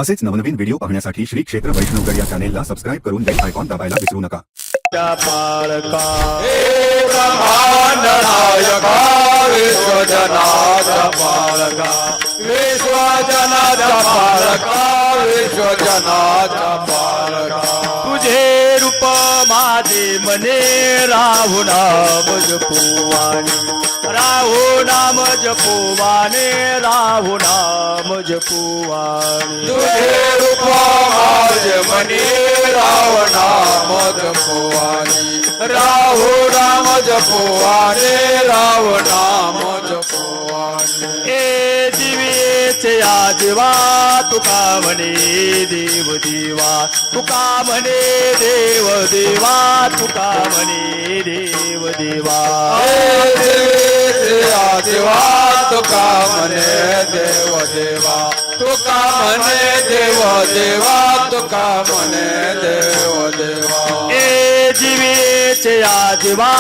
असेच नवनवीन व्हिडिओ पाहण्यासाठी श्री क्षेत्र वैष्णवगड या चॅनेलला सबस्क्राइब करून बेल आयकॉन दाबायला विसरू नका. पालका हे ब्रह्मांड नायका विश्वजनाचा पालका विश्वजनाचा पालका विश्वजनाचा पालका तुझे रूप माझे मने राहू नाम जपुवाने राहू नाम जपुवाने राहू नाम जपुवाने तुझे रूप माझे मने राहू नाम जपुवाने राहू नाम जपुवाने राहू नाम जपुवाने ए जीवेचे आजीवा तुका म्हणे देव देवा तुका म्हणे देव देवा तुका म्हणे देव देवा जीवेचे आजीवा तुका म्हणे देव देवा तुका म्हणे देव देवा तुका म्हणे देव देवा ए जीवेचे आजीवा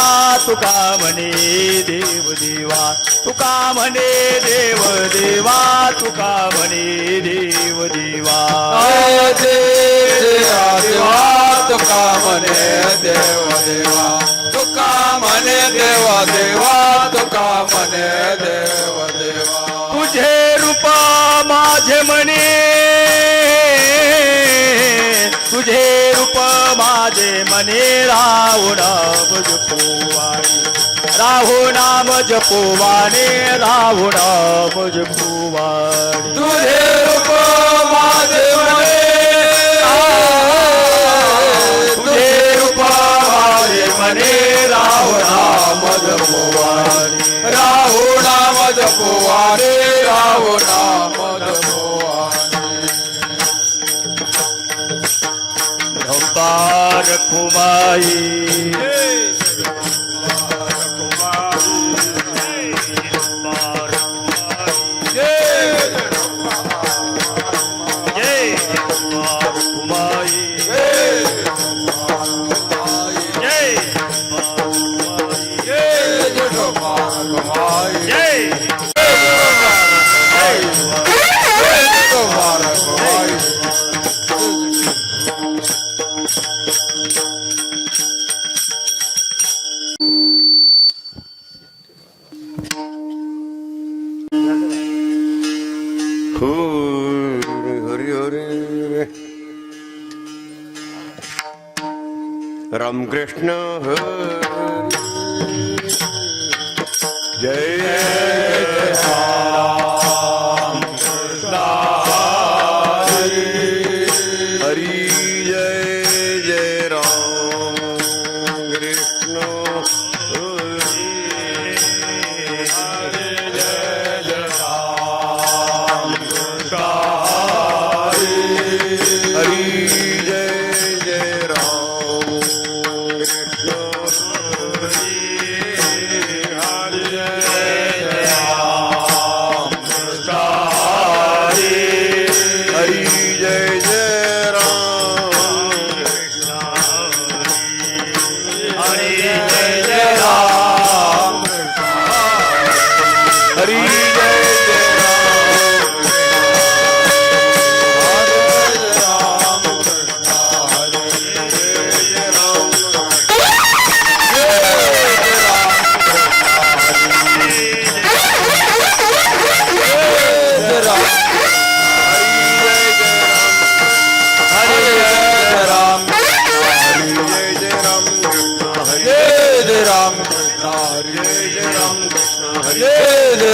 तुका म्हणे देव देवा तुका म्हणे देव देवा तुका म्हणे देव देवा जीवेचे आजीवा तुका म्हणे देव देवा तुका म्हणे देव देवा तुका म्हणे देव देवा तुझे रूप माझे म्हणे तुझे रूप माझे म्हणे राहू नाम जपुवाने राहू नाम जपुवाने राहू नाम जपुवाने तुझे रूप माझे म्हणे तुझे रूप माझे म्हणे राहू नाम जपुवाने राहू नाम जपुवाने राहू नाम जपुवाने अवतार कुमाई हरि हरि रामकृष्ण हरि जय राम कृष्ण हरि हरि जय जय राम कृष्ण हरि हरि जय जय राम कृष्ण हरि जय जय राम कृष्ण हरि जय जय राम कृष्ण हरि जय जय राम कृष्ण हरि जय जय राम हरि जय जय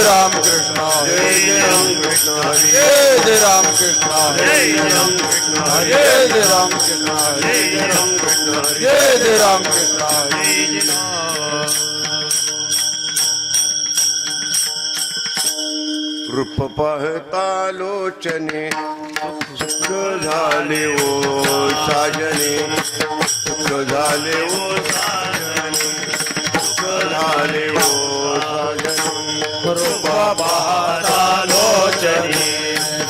राम कृष्ण हरे राम कृष्ण हरे राम कृष्ण हरे राम कृष्ण हरे राम कृष्ण हरे राम कृष्ण हरे राम कृष्ण हरे रूप पाहता लोचने सुख झाले ओ साजने सुख झाले ओ साजने सुख झाले ओ रूप पाहता लोचने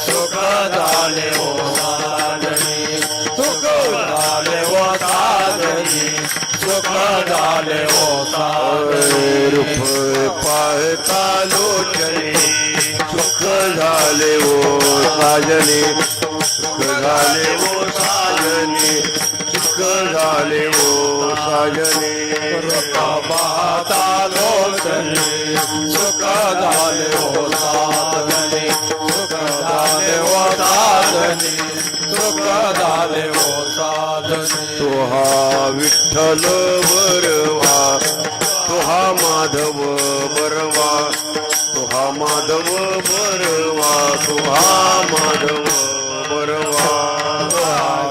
सुख झाले ओ साजने सुख झाले ओ साजने सुख झाले ओ साजने रूप पाहता लोचने सुख झाले ओ साजने सुख झाले ओ साजने सुख झाले ओ साजने पाहता लोचने सुख झाले ओ साधने सुख झाले ओ साधने सुख झाले ओ साधने तो हा विठ्ठल बरवा तो हा माधव बरवा तो हा माधव बरवा तो हा माधव बरवा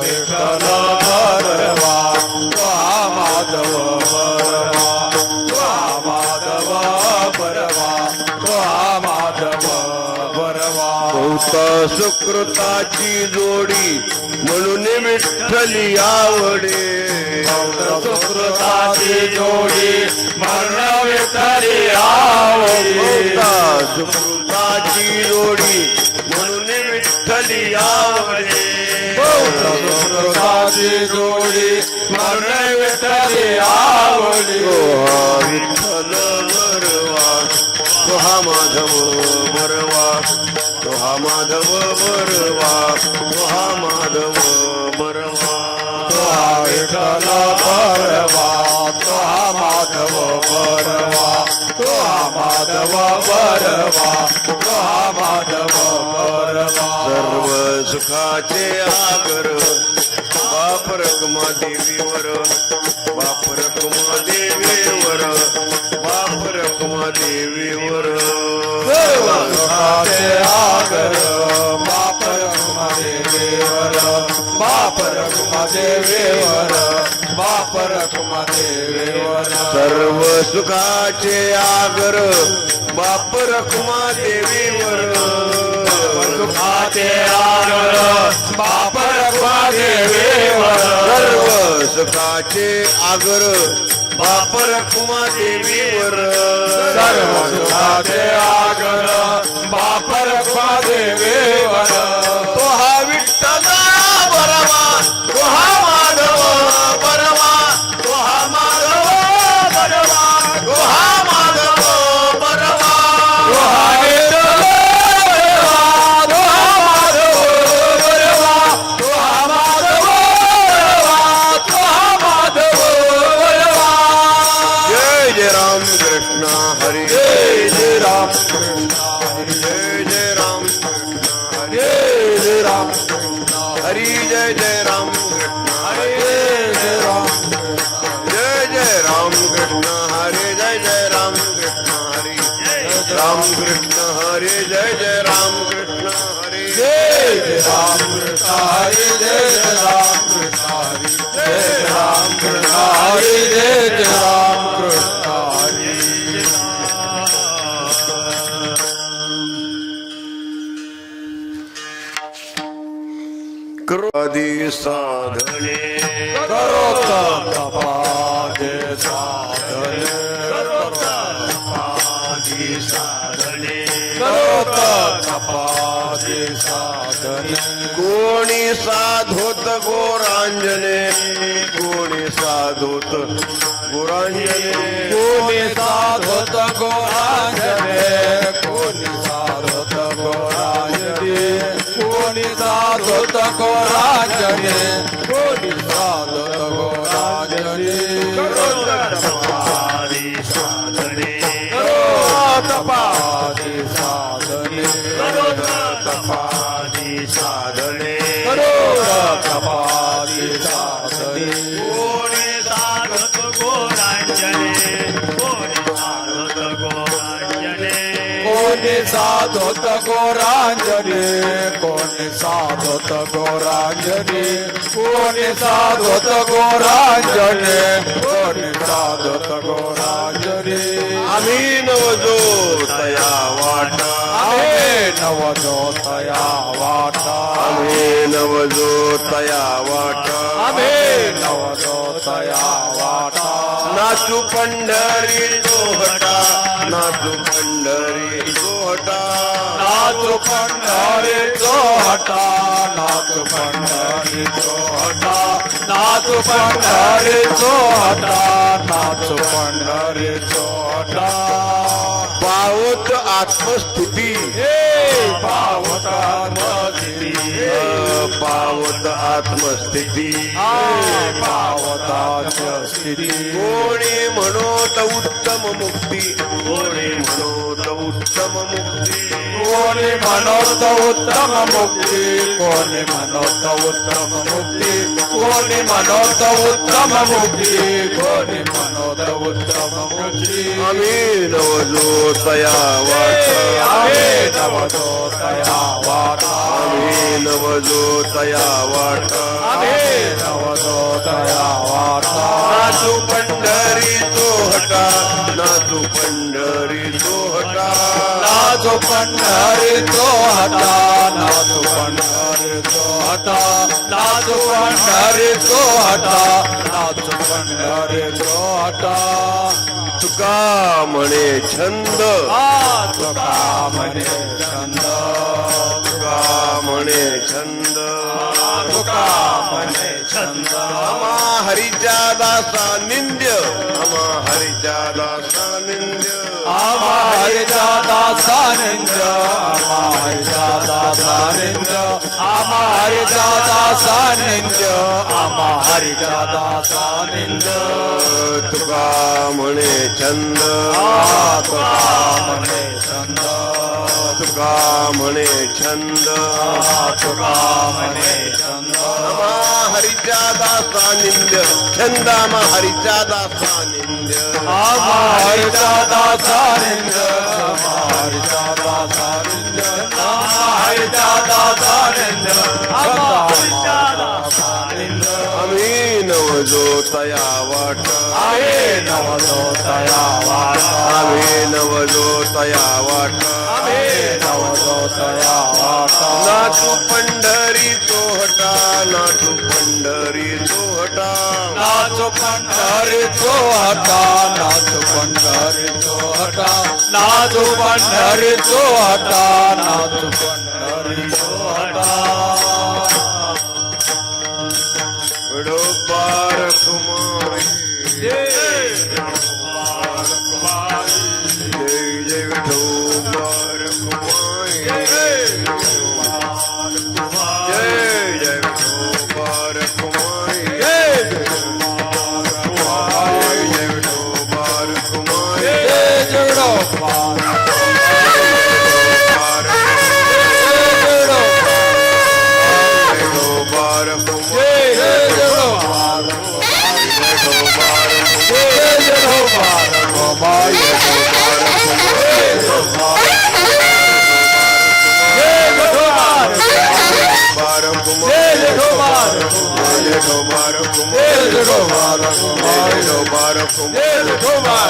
विठ्ठल बरवा तो हा माधव बरवा तो हा माधव बरवा तो हा माधव बरवा बहुता सुकृताची जोडी म्हणून विठ्ठली आवडे सुकृताची जोडी मरण विठ्ठली आवडी बहुता सुकृताची जोडी म्हणून विठ्ठली आवडे सुकृताची जोडी मरण विठ्ठली आवडी तो हा विठ्ठल बरवा तो हा माधव बरवा तो हा माधव बरवा तो हा माधव बरवा तो हा विठ्ठल बरवा तो हा माधव बरवा तो हा माधव बरवा तो हा माधव बरवा सर्व सुखाचे आगर बाप रखमा देवीवर बाप रखमा देवीवर बाप रखमा देवीवर सुखाचे आगर बाप रखुमादेवीवर बाप रखुमादेवीवर बाप रखुमादेवीवर सर्व सुखाचे आगर बाप रखमा देवीवर सुखाचे आगर बाप रखुमादेवीवर सर्व सुखाचे आगर बाप रखमा देवीवर सर्व सुखाचे आगर बाप रखुमादेवीवर तो हा विठ्ठल बरवा तो हा माधव बरवा तो हा माधव बरवा तो हा माधव बरवा तो हा विठ्ठल बरवा तो हा माधव बरवा तो हा माधव बरवा जय जय राम कृष्ण हरी जय जय राम कृष्ण हरी जय जय राम कृष्ण हरी जय जय राम कृष्ण हरी जय जय राम कृष्ण हरी जय जय राम जय जय राम कृष्ण हरे जय जय राम कृष्ण हरे राम कृष्ण हरे जय जय राम कृष्ण हरे जय जय राम कृष्ण हरी जय जय राम कृष्ण हरी जय राम कृष्ण हरी जय जय राम कृष्ण हरी कृपादी साधने करो तपाजे साधने आदी साधने करो तपाजे साधने कोणी साधोत गोरांजने कोणी साधोत गोरांजने कोणी साधोत गोरांजने कोणी साधोत गोरांजने कोणी साधोत गोरांजने कोणी साधोत गोरांजने आदी साधने तपादी साधने आदी साधने करो तपादी साधने कोणी साधत गोरांजने कोणी साधत गोरांजने कोणी साधोत गोरांजने कोणी साधोत गोरांजने कोणी साधोत गोरांजने कोणी साधोत गोरांजने आम्ही नवजो तया वाटा आम्ही नवजो तया वाटा आम्ही नवजो तया वाटा आम्ही नवजो तया वाटा नाचू पंढरी जोहटा नाचू पंढरी जोहटा नाचू पंढरीचो हटा नाचू पंढरीचो हटा नाचू पंढरीचो हटा नाचू पंढरीचो हटा पावत आत्मस्तुती हे पावता मस्ती पावत आत्मस्थिती पावताच स्थिती कोणी म्हणोत उत्तम मुक्ती कोणी म्हणोत उत्तम मुक्ती कोणी म्हणत उत्तम मुक्ती कोणी म्हणत उत्तम मुक्ती कोणी म्हणत उत्तम मुक्ती कोणी म्हणत उत्तम मुक्ती आम्ही नवजो तया वाट आम्ही नवतो तया वाट आम्ही नवजो तया वाट आम्ही नवतो तया वाट नाचू पंढरी तो हटा नाचू पंढरी तो हटा नाचो पंढरी तो हटा नाचो पंढरी तो हटा नाचो पंढरी तो हटा नाचो पंढरी तो हटा तुका म्हणे छंद तुका म्हणे छंद तुका म्हणे छंद तुका म्हणे छंद आम्हा हरीच्या दासा निंद्य आम्हा हरीच्या दासा निंद्य आम्हा हरिचा दासानंद आम्हा हरिचा दासानंद आम्हा हरिचा दासानंद आम्हा हरिचा दासानंद तुका म्हणे छंद तुका म्हणे छंद तुका म्हणे छंद तुका म्हणे छंद आम्हा हरीच्या दासा निंद्य छंद आम्हा हरीच्या दासा निंद्य आम्हा हरिचा दासानंद आम्हा हरिचा दासानंद आम्हा हरिचा दासानंद आम्हा हरिचा दासानंद आम्ही नवजो तया वाट आहे नवतो तया वाट आम्ही नवजो तया वाट आहे नवतो तया वाट नाचू पंढरी तो हटा नाचू पंढरी तो हटा नाचो पंढरी तो हटा नाचो पंढरी तो हटा नाचो पंढरी तो हटा नाचो पंढरी तो हटा विठोबार कुमारी जय जय विठोबार कुमारी जय जय विठोबार कुमारी जय जय विठोबार कुमारी जय जगडोबा विठोबार कुमारी जय जगडोबा जय जगडोबा बाबा जय जगडोबा जय जगडोबा बार कुमारी जय जगडोबा विठोबार जय कुमारी जगडोबा विठोबार कुमारी जय जगडोबा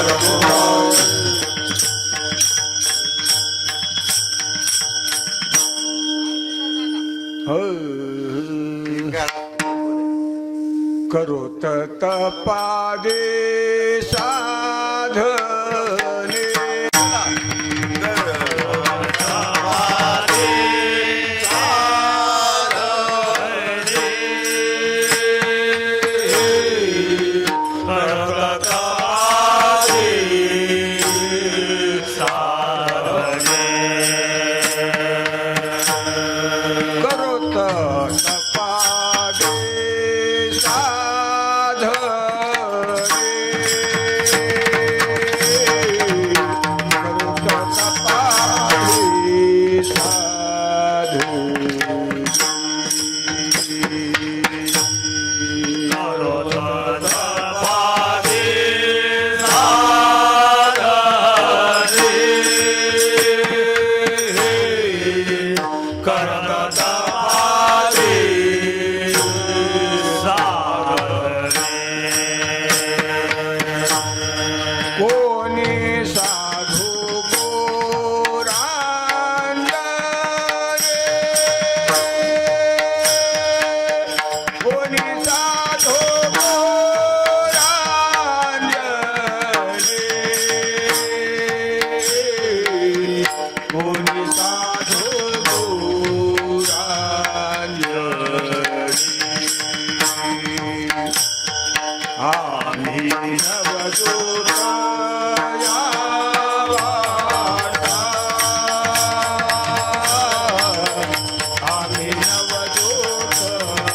करोत तपादे साधने करोत तपादे कोणी साधू कोणी साधू कोणी साधू आम्ही नवदूता या वाटा आम्ही नवदूत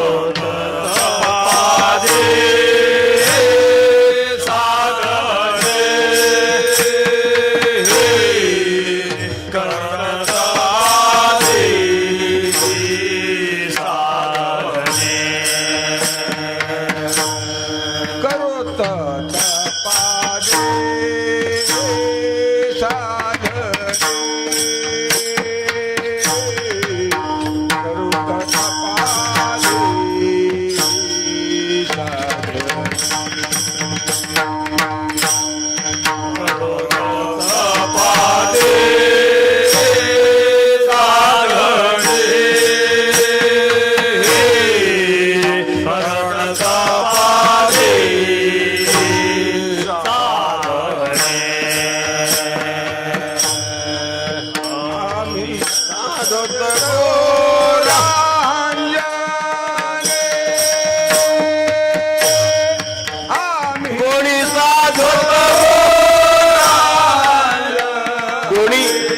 करोत तपादे साधने करोत तपादे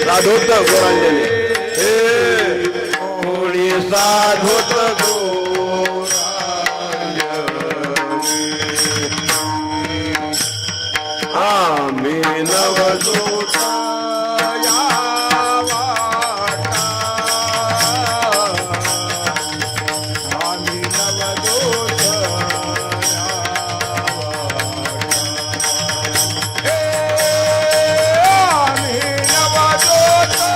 साधोत गोरांजने कोणी साधोत आम्ही नवदोता या वाटा आम्ही नवदोता आम्ही नवदोता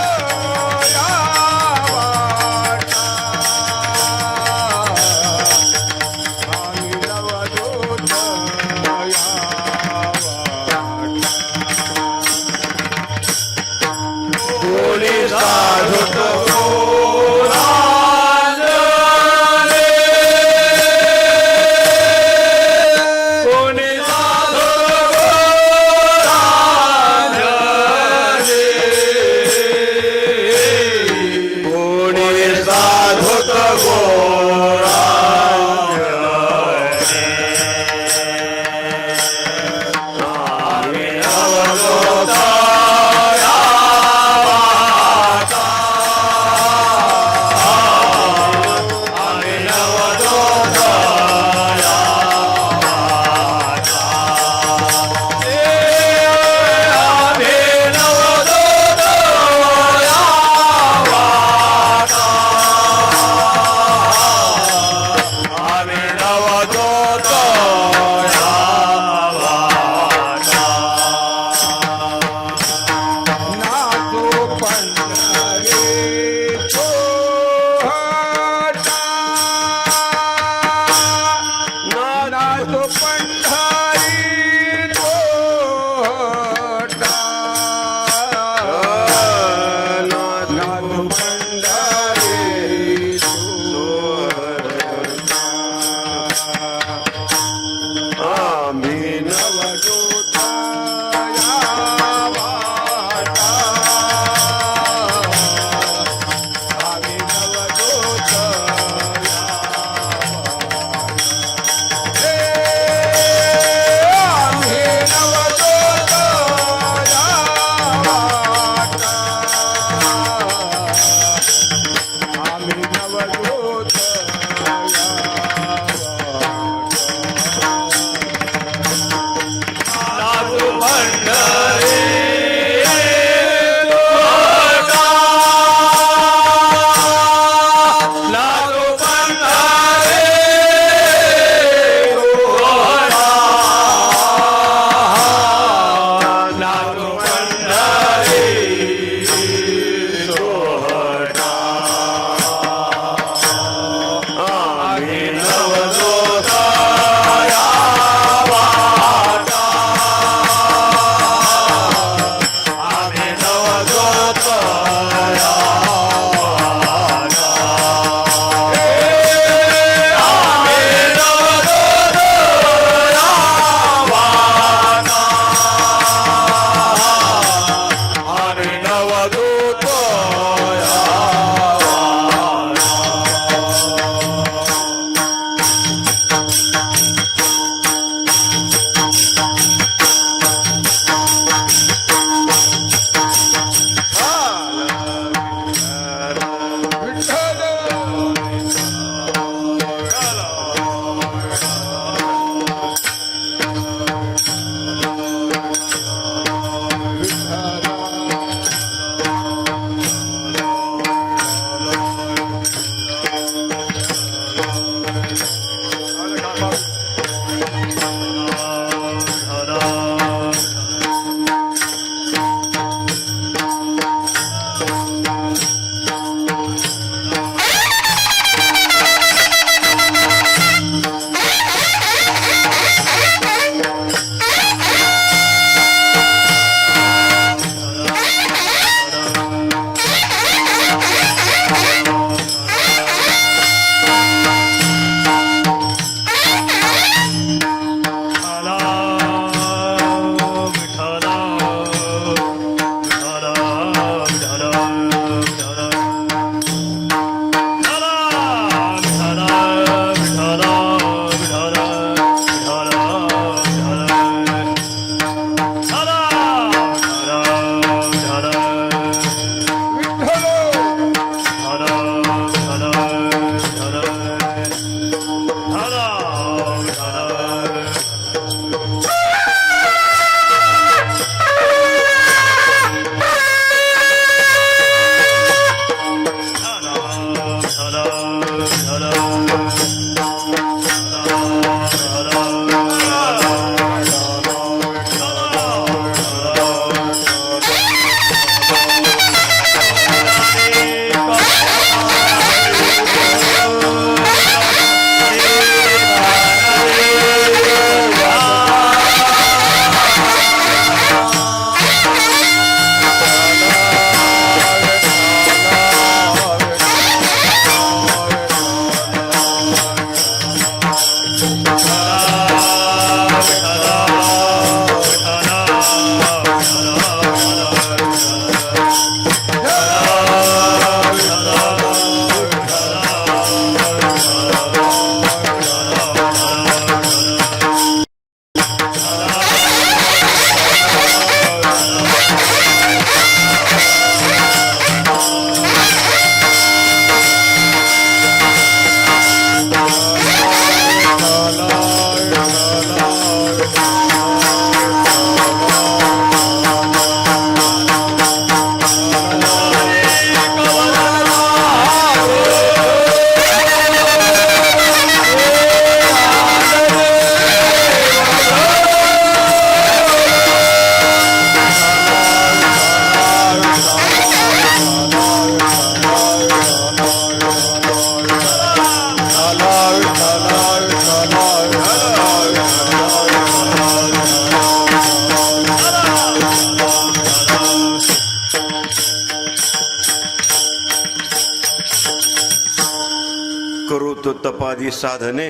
करोत तपादी साधने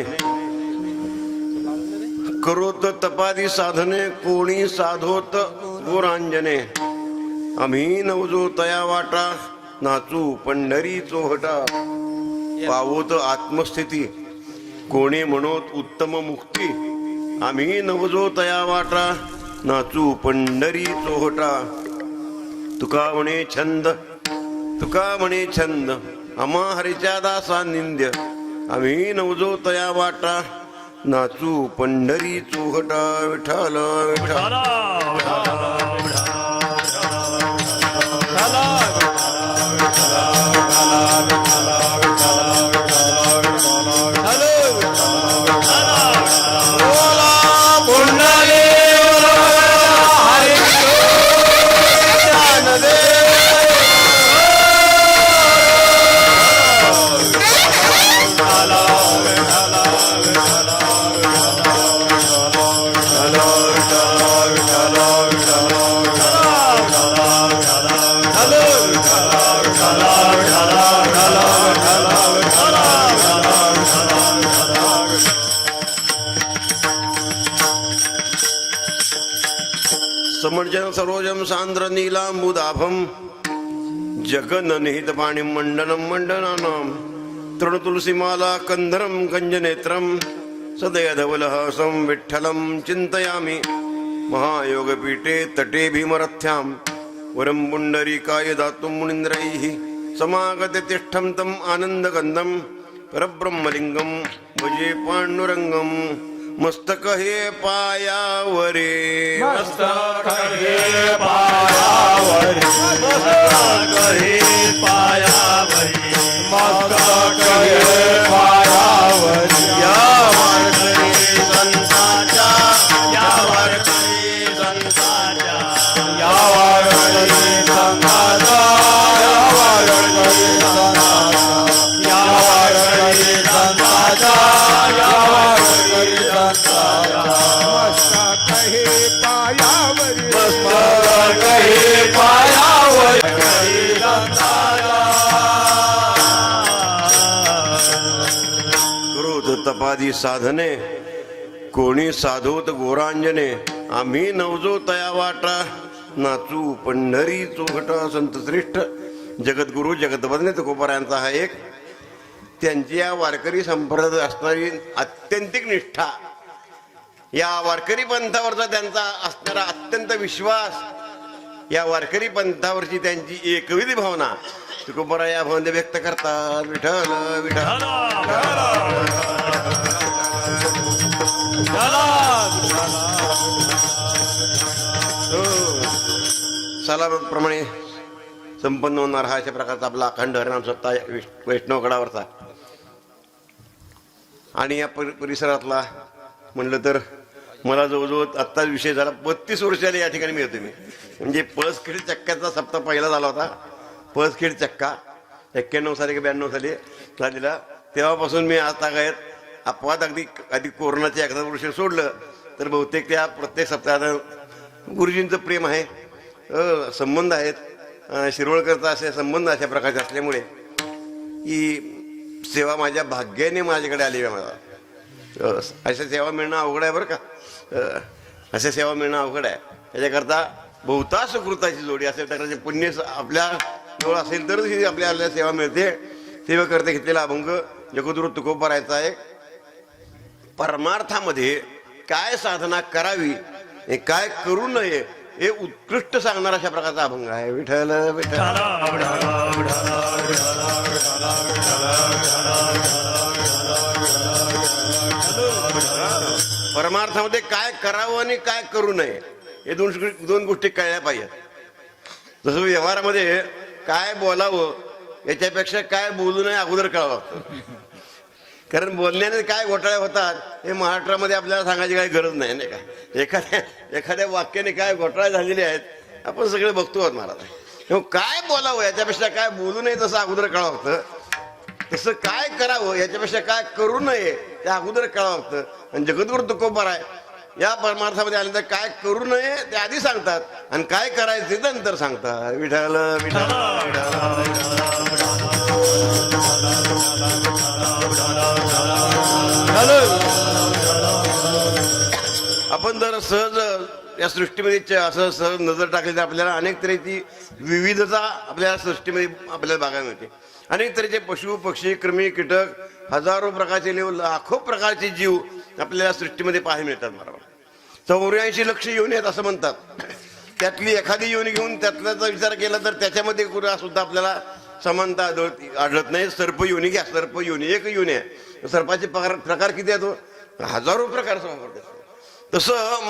करोत तपादी साधने कोणी साधोत गोरांजने आम्ही नवजो तया वाटा नाचू पंढरी चोहटा पावोत आत्मस्थिती कोणी म्हणोत उत्तम मुक्ती आम्ही नवजो तया वाटा नाचू पंढरी चोहटा तुका म्हणे छंद तुका म्हणे छंद आम्हा हरीच्या दासा निंद्य आम्ही नवजो तया वाटा नाचू पंढरी चोहटा विठाल विठाल समर्जन सरोजम सांद्र नीलांबुदाभम जगन निहित पाणी मंडनम मंडनानाम तृण तुलसीमाला कंधरम गंजनेत्रम सदय धवलहसं विठ्ठलं चिंतयामि महायोगपीठे तटे भीमरथ्यां वरं पुंडरीकाय दातुं मुनीन्द्रैः समागते तिष्ठं तम् आनन्दगन्धं परब्रह्मलिंगं भजे पांडुरंगं मस्तक हे पायावरे मस्तक हे पायावरी मस्तक हे पायावरी मस्तक हे पायावरी या वारकरी संतांच्या या वारकरी संतांच्या या वारकरी संतांच्या या वारकरी संतांच्या या वारकरी संतांच्या या वारकरी संतांच्या मस्तक हे पायावरी मस्तक हे पायावरी क्रोध तपादी साधने कोणी साधोत गोरांजने आम्ही नवजो तया वाटा नाचू पंढरी चोखटा संत श्रेष्ठ जगद्गुरु जगतवंदनीय तुकोबार यांचा हा एक त्यांची या वारकरी संप्रदायात असणारी अत्यंतिक निष्ठा या वारकरी पंथावरचा त्यांचा असणारा अत्यंत विश्वास या वारकरी पंथावरची त्यांची एकविध भावना तुकोबारा या भावने व्यक्त करतात विठ्ठल विठ्ठल सालाप्रमाणे संपन्न होणार हा अशा प्रकारचा आपला अखंड हरिनाम सप्ताह वैष्णवगडावरचा. आणि या परिसरातला म्हणलं तर मला जवळजवळ आत्ताच विषय झाला 32 वर्षाला या ठिकाणी मी होतो. मी म्हणजे पळसखेड चक्क्याचा सप्ताह पहिला झाला होता. पळसखेड चक्का 91 साली की 92 साली झालेला. तेव्हापासून मी आज तागायत अपवाद अगदी कोरोनाचे 11 वर्ष सोडलं तर बहुतेक त्या प्रत्येक सप्ताहात गुरुजींचं प्रेम आहे, संबंध आहेत. शिरवळकरचा असे संबंध अशा प्रकारचे असल्यामुळे ही सेवा माझ्या भाग्याने माझ्याकडे आली आहे. मला अशा सेवा मिळणं अवघड आहे बरं का. अशा सेवा मिळणं अवघड आहे. त्याच्याकरता बहुतांश सुकृताची जोडी अशा प्रकारचे पुण्य आपल्या जवळ असेल तरच ही आपल्याला सेवा मिळते. सेवा करते घेतलेला अभंग जगद्गुरु तुकोबारायचा आहे. परमार्थामध्ये काय साधना करावी हे काय करू नये हे उत्कृष्ट सांगणार अशा प्रकारचा अभंग आहे. विठ्ठल विठ्ठल परमार्थामध्ये काय करावं आणि काय करू नये हे दोन गोष्टी कळल्या पाहिजेत. जसं व्यवहारामध्ये काय बोलावं याच्यापेक्षा काय बोलू नये अगोदर कळावं लागतं. कारण बोलण्याने काय घोटाळे होतात हे महाराष्ट्रामध्ये आपल्याला सांगायची काही गरज नाही, नाही का. एखाद्या वाक्याने काय घोटाळे झालेले आहेत आपण सगळे बघतो आहोत महाराज. काय बोलावं याच्यापेक्षा काय बोलू नये तसं अगोदर कळावं लागतं. तसं काय करावं याच्यापेक्षा काय करू नये ते अगोदर कळावं लागतं. आणि जगद्गुरु तुकोबाराय या परमार्थामध्ये आल्यानंतर काय करू नये ते आधी सांगतात आणि काय करायचं ते नंतर सांगतात. विठ्ठल विठ्ठल आपण जर सहज या सृष्टीमध्ये असं सहज नजर टाकली तर आपल्याला अनेक तऱ्हेची विविधता आपल्या सृष्टीमध्ये आपल्याला बघायला मिळते. अनेक तऱ्हेचे पशु पक्षी कृमी कीटक हजारो प्रकारचे लाखो प्रकारचे जीव आपल्याला सृष्टीमध्ये पाहायला मिळतात. बरोबर 84 लक्ष योनी आहेत असं म्हणतात. त्यातली एखादी योनी घेऊन त्यातल्याचा विचार केला तर त्याच्यामध्ये कुठं सुद्धा आपल्याला समानता आढळत नाही. सर्प योनी घ्या, सर्प योनी एक योनी आहे. सर्पाचे प्रकार किती आहेत? हजारो प्रकार वापरतात. तसं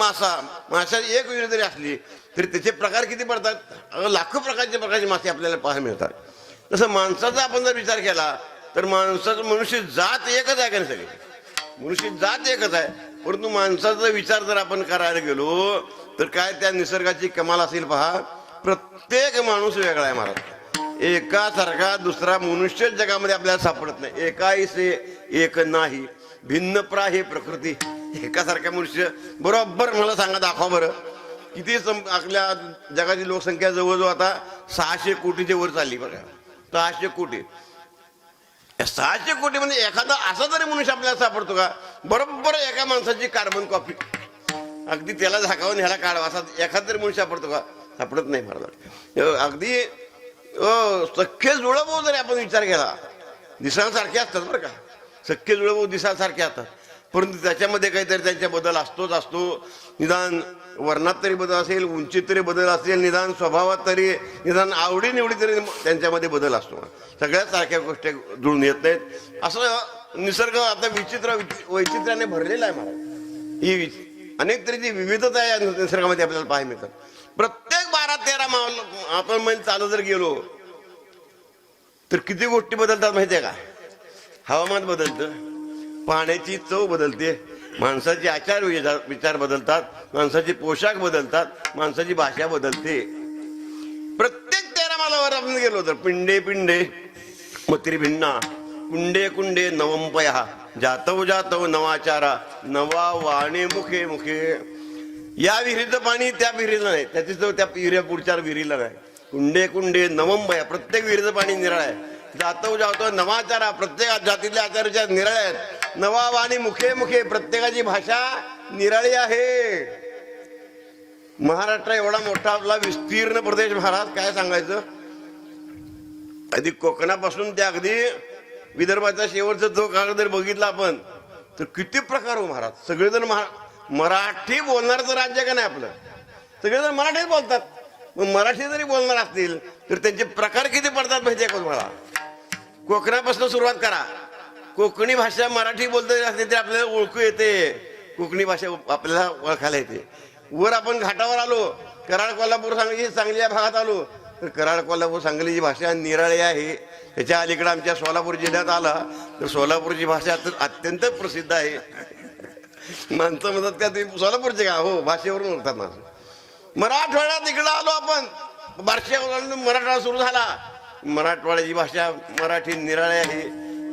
माशाची एक योनी जरी असली तरी त्याचे प्रकार किती पडतात? लाखो प्रकारचे मासे आपल्याला पाहायला मिळतात. तसं माणसाचा आपण जर विचार केला तर मनुष्य जात एकच आहे का नाही? सगळी मनुष्य जात एकच आहे. परंतु माणसाचा विचार जर आपण करायला गेलो तर काय त्या निसर्गाची कमाल असेल पहा. प्रत्येक माणूस वेगळा आहे महाराज. एकासारखा दुसरा मनुष्य जगामध्ये आपल्याला सापडत नाही. एकाही से एक नाही भिन्न प्राहे प्रकृती. एकासारखा मनुष्य बरोबर मला सांगा दाखवा बरं किती आपल्या जगाची लोकसंख्या जवळजवळ आता 600 कोटीच्या वर चालली बघा. 600 कोटी. 600 कोटी म्हणजे एखादा असा तरी मनुष्य आपल्याला सापडतो का? बरोबर एका माणसाची कार्बन कॉपी अगदी त्याला झाकावून ह्याला काढवा असा एखादा तरी मनुष्य सापडतो का? सापडत नाही महाराज. अगदी सख्खे जुळभाऊ जरी आपण विचार केला दिसासारखे असतात बरं का. सख्खे जुळभाऊ दिसासारखे असतात परंतु त्याच्यामध्ये काहीतरी त्यांच्या बदल असतो. निदान वर्णात तरी बदल असेल, उंचीत तरी बदल असेल, निदान स्वभावात तरी, निदान आवडीनिवडी तरी त्यांच्यामध्ये बदल असतो. सगळ्याच सारख्या गोष्टी जुळून येत नाहीत. असं निसर्ग आता वैचित्र्याने भरलेला आहे महाराज. ही अनेक तऱ्हेची विविधता या निसर्गामध्ये आपल्याला पाहायला मिळतात. प्रत्येक 12-13 मावल आपण मैल चालत जर गेलो तर किती गोष्टी बदलतात माहितीये का? हवामान बदलतं, पाण्याची चव बदलते, माणसाचे आचार विचार बदलतात, माणसाचे पोशाख बदलतात, माणसाची भाषा बदलते. प्रत्येक 13 मालावर आपण गेलो तर पिंडे पिंडे मत्री भिन्ना कुंडे कुंडे नवंपया जातव जातव नवाचारा नवा वाणे मुखे मुखे. या विहिरीचं पाणी त्या विहिरीला नाही, त्याची चव त्या विहिरी पुढच्या विहिरीला नाही. कुंडे कुंडे नवंपया प्रत्येक विहिरीचं पाणी निराळ आहे. जातव जातो नवाचारा प्रत्येक जातीतल्या आचार्याच्या निराळ्या आहेत. नवा वाणी मुखे मुखे प्रत्येकाची भाषा निराळी आहे. महाराष्ट्र एवढा मोठा आपला विस्तीर्ण प्रदेश महाराज काय सांगायचं. अगदी कोकणापासून ते अगदी विदर्भाचा शेवटचा जो काळ जर बघितला आपण तर किती प्रकार हो महाराज. सगळेजण मराठी बोलणारचं राज्य का नाही आपलं. सगळेजण मराठीच बोलतात. मग मराठी जरी बोलणार असतील तर त्यांचे प्रकार किती पडतात माहितीये का तुम्हाला. कोकणापासून सुरुवात करा. कोकणी भाषा मराठी बोलता असते ते आपल्याला ओळखू येते. कोकणी भाषा आपल्याला ओळखायला येते. वर आपण घाटावर आलो, कराड कोल्हापूर सांगली चांगली या भागात आलो तर कराड कोल्हापूर सांगलीची भाषा निराळी आहे. त्याच्या अलीकडे आमच्या सोलापूर जिल्ह्यात आला तर सोलापूरची भाषा अत्यंत प्रसिद्ध आहे. माणसं म्हणतात का तुम्ही सोलापूरचे का? हो, भाषेवरून म्हणतात माणसं. मराठवाड्यात इकडं आलो आपण, बारशेवरून मराठवाडा सुरू झाला. मराठवाड्याची भाषा मराठी निराळी आहे.